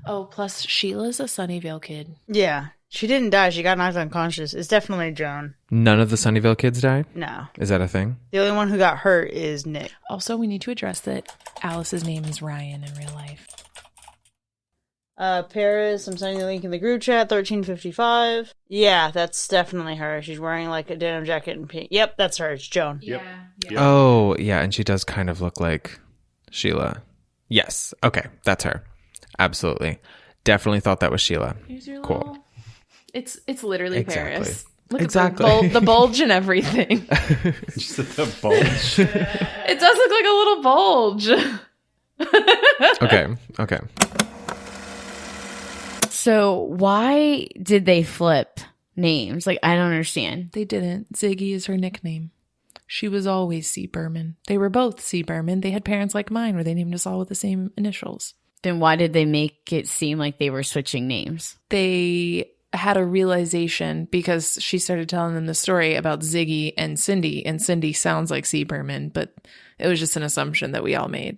Oh, plus Sheila's a Sunnyvale kid. Yeah. She didn't die. She got knocked unconscious. It's definitely Joan. None of the Sunnyvale kids died? No. Is that a thing? The only one who got hurt is Nick. Also, we need to address that Alice's name is Ryan in real life. Paris, I'm sending the link in the group chat, 1355. Yeah, that's definitely her. She's wearing like a denim jacket and pink. Yep, that's her. It's Joan. Yep. Yeah. Oh, yeah, and she does kind of look like Sheila. Yes. Okay, that's her. Absolutely. Definitely thought that was Sheila. Here's your Cool. little... It's literally Exactly. Paris. Look Exactly. at the bulge and everything. Just the bulge. It does look like a little bulge. Okay. So why did they flip names? Like, I don't understand. They didn't. Ziggy is her nickname. She was always C. Berman. They were both C. Berman. They had parents like mine where they named us all with the same initials. Then why did they make it seem like they were switching names? They had a realization because she started telling them the story about Ziggy and Cindy sounds like C. Berman, but it was just an assumption that we all made.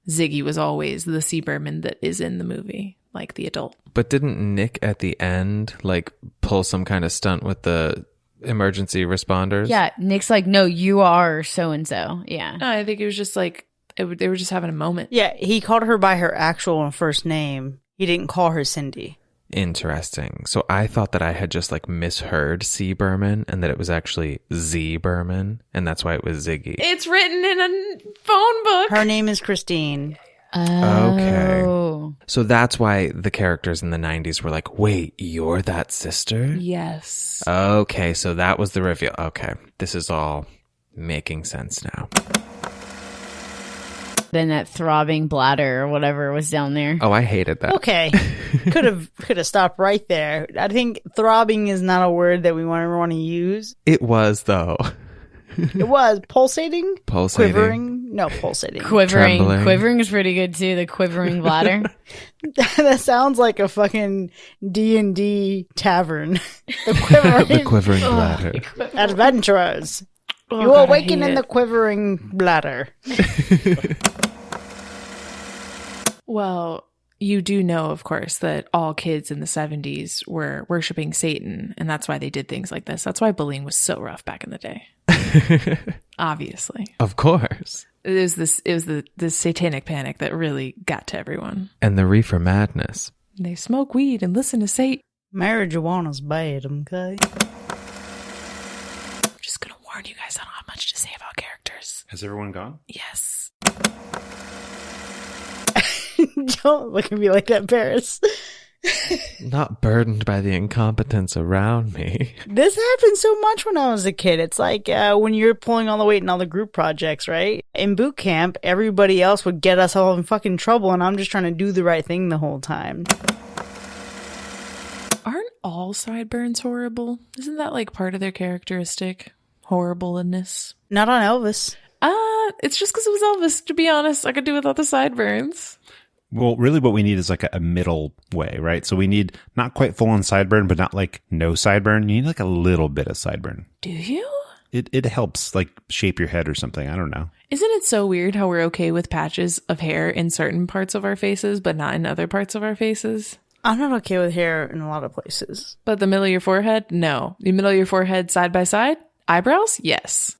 Ziggy was always the C. Berman that is in the movie, like the adult. But didn't Nick at the end like pull some kind of stunt with the emergency responders? Yeah, Nick's like, no, you are so-and-so. Yeah. No, I think it was just like, they were just having a moment. Yeah, he called her by her actual first name. He didn't call her Cindy. Interesting. So I thought that I had just like misheard C. Berman and that it was actually Z. Berman, and that's why it was Ziggy. It's written in a phone book. Her name is Christine. Okay. Oh. So that's why the characters in the 90s were like, wait, you're that sister? Yes. Okay, so that was the reveal. Okay, this is all making sense now. Then that throbbing bladder or whatever was down there. Oh, I hated that. Okay. Could have stopped right there. I think throbbing is not a word that we want to use. It was, though. It was pulsating, Pulsating. quivering. No, pulsating. Quivering. Trembling. Quivering is pretty good too. The quivering bladder. That sounds like a fucking D&D tavern. The quivering, The quivering bladder. adventurers. Oh, You God, I awaken hate in it. the quivering bladder. Well, you do know, of course, that all kids in the 70s were worshiping Satan, and that's why they did things like this. That's why bullying was so rough back in the day. Obviously. Of course. It was the satanic panic that really got to everyone. And the reefer madness. They smoke weed and listen to Satan. Marijuana's bad, okay? I'm just going to warn you guys, I don't have much to say about characters. Has everyone gone? Yes. Don't look at me like that, Paris. Not burdened by the incompetence around me. This happened so much when I was a kid. It's like when you're pulling all the weight in all the group projects, right? In boot camp, everybody else would get us all in fucking trouble, and I'm just trying to do the right thing the whole time. Aren't all sideburns horrible? Isn't that like part of their characteristic? Horribleness? Not on Elvis. It's just because it was Elvis, to be honest. I could do without the sideburns. Well, really what we need is like a middle way, right? So we need not quite full on sideburn, but not like no sideburn. You need like a little bit of sideburn. Do you? It helps like shape your head or something. I don't know. Isn't it so weird how we're okay with patches of hair in certain parts of our faces, but not in other parts of our faces? I'm not okay with hair in a lot of places. But the middle of your forehead? No. The middle of your forehead side by side? Eyebrows? Yes.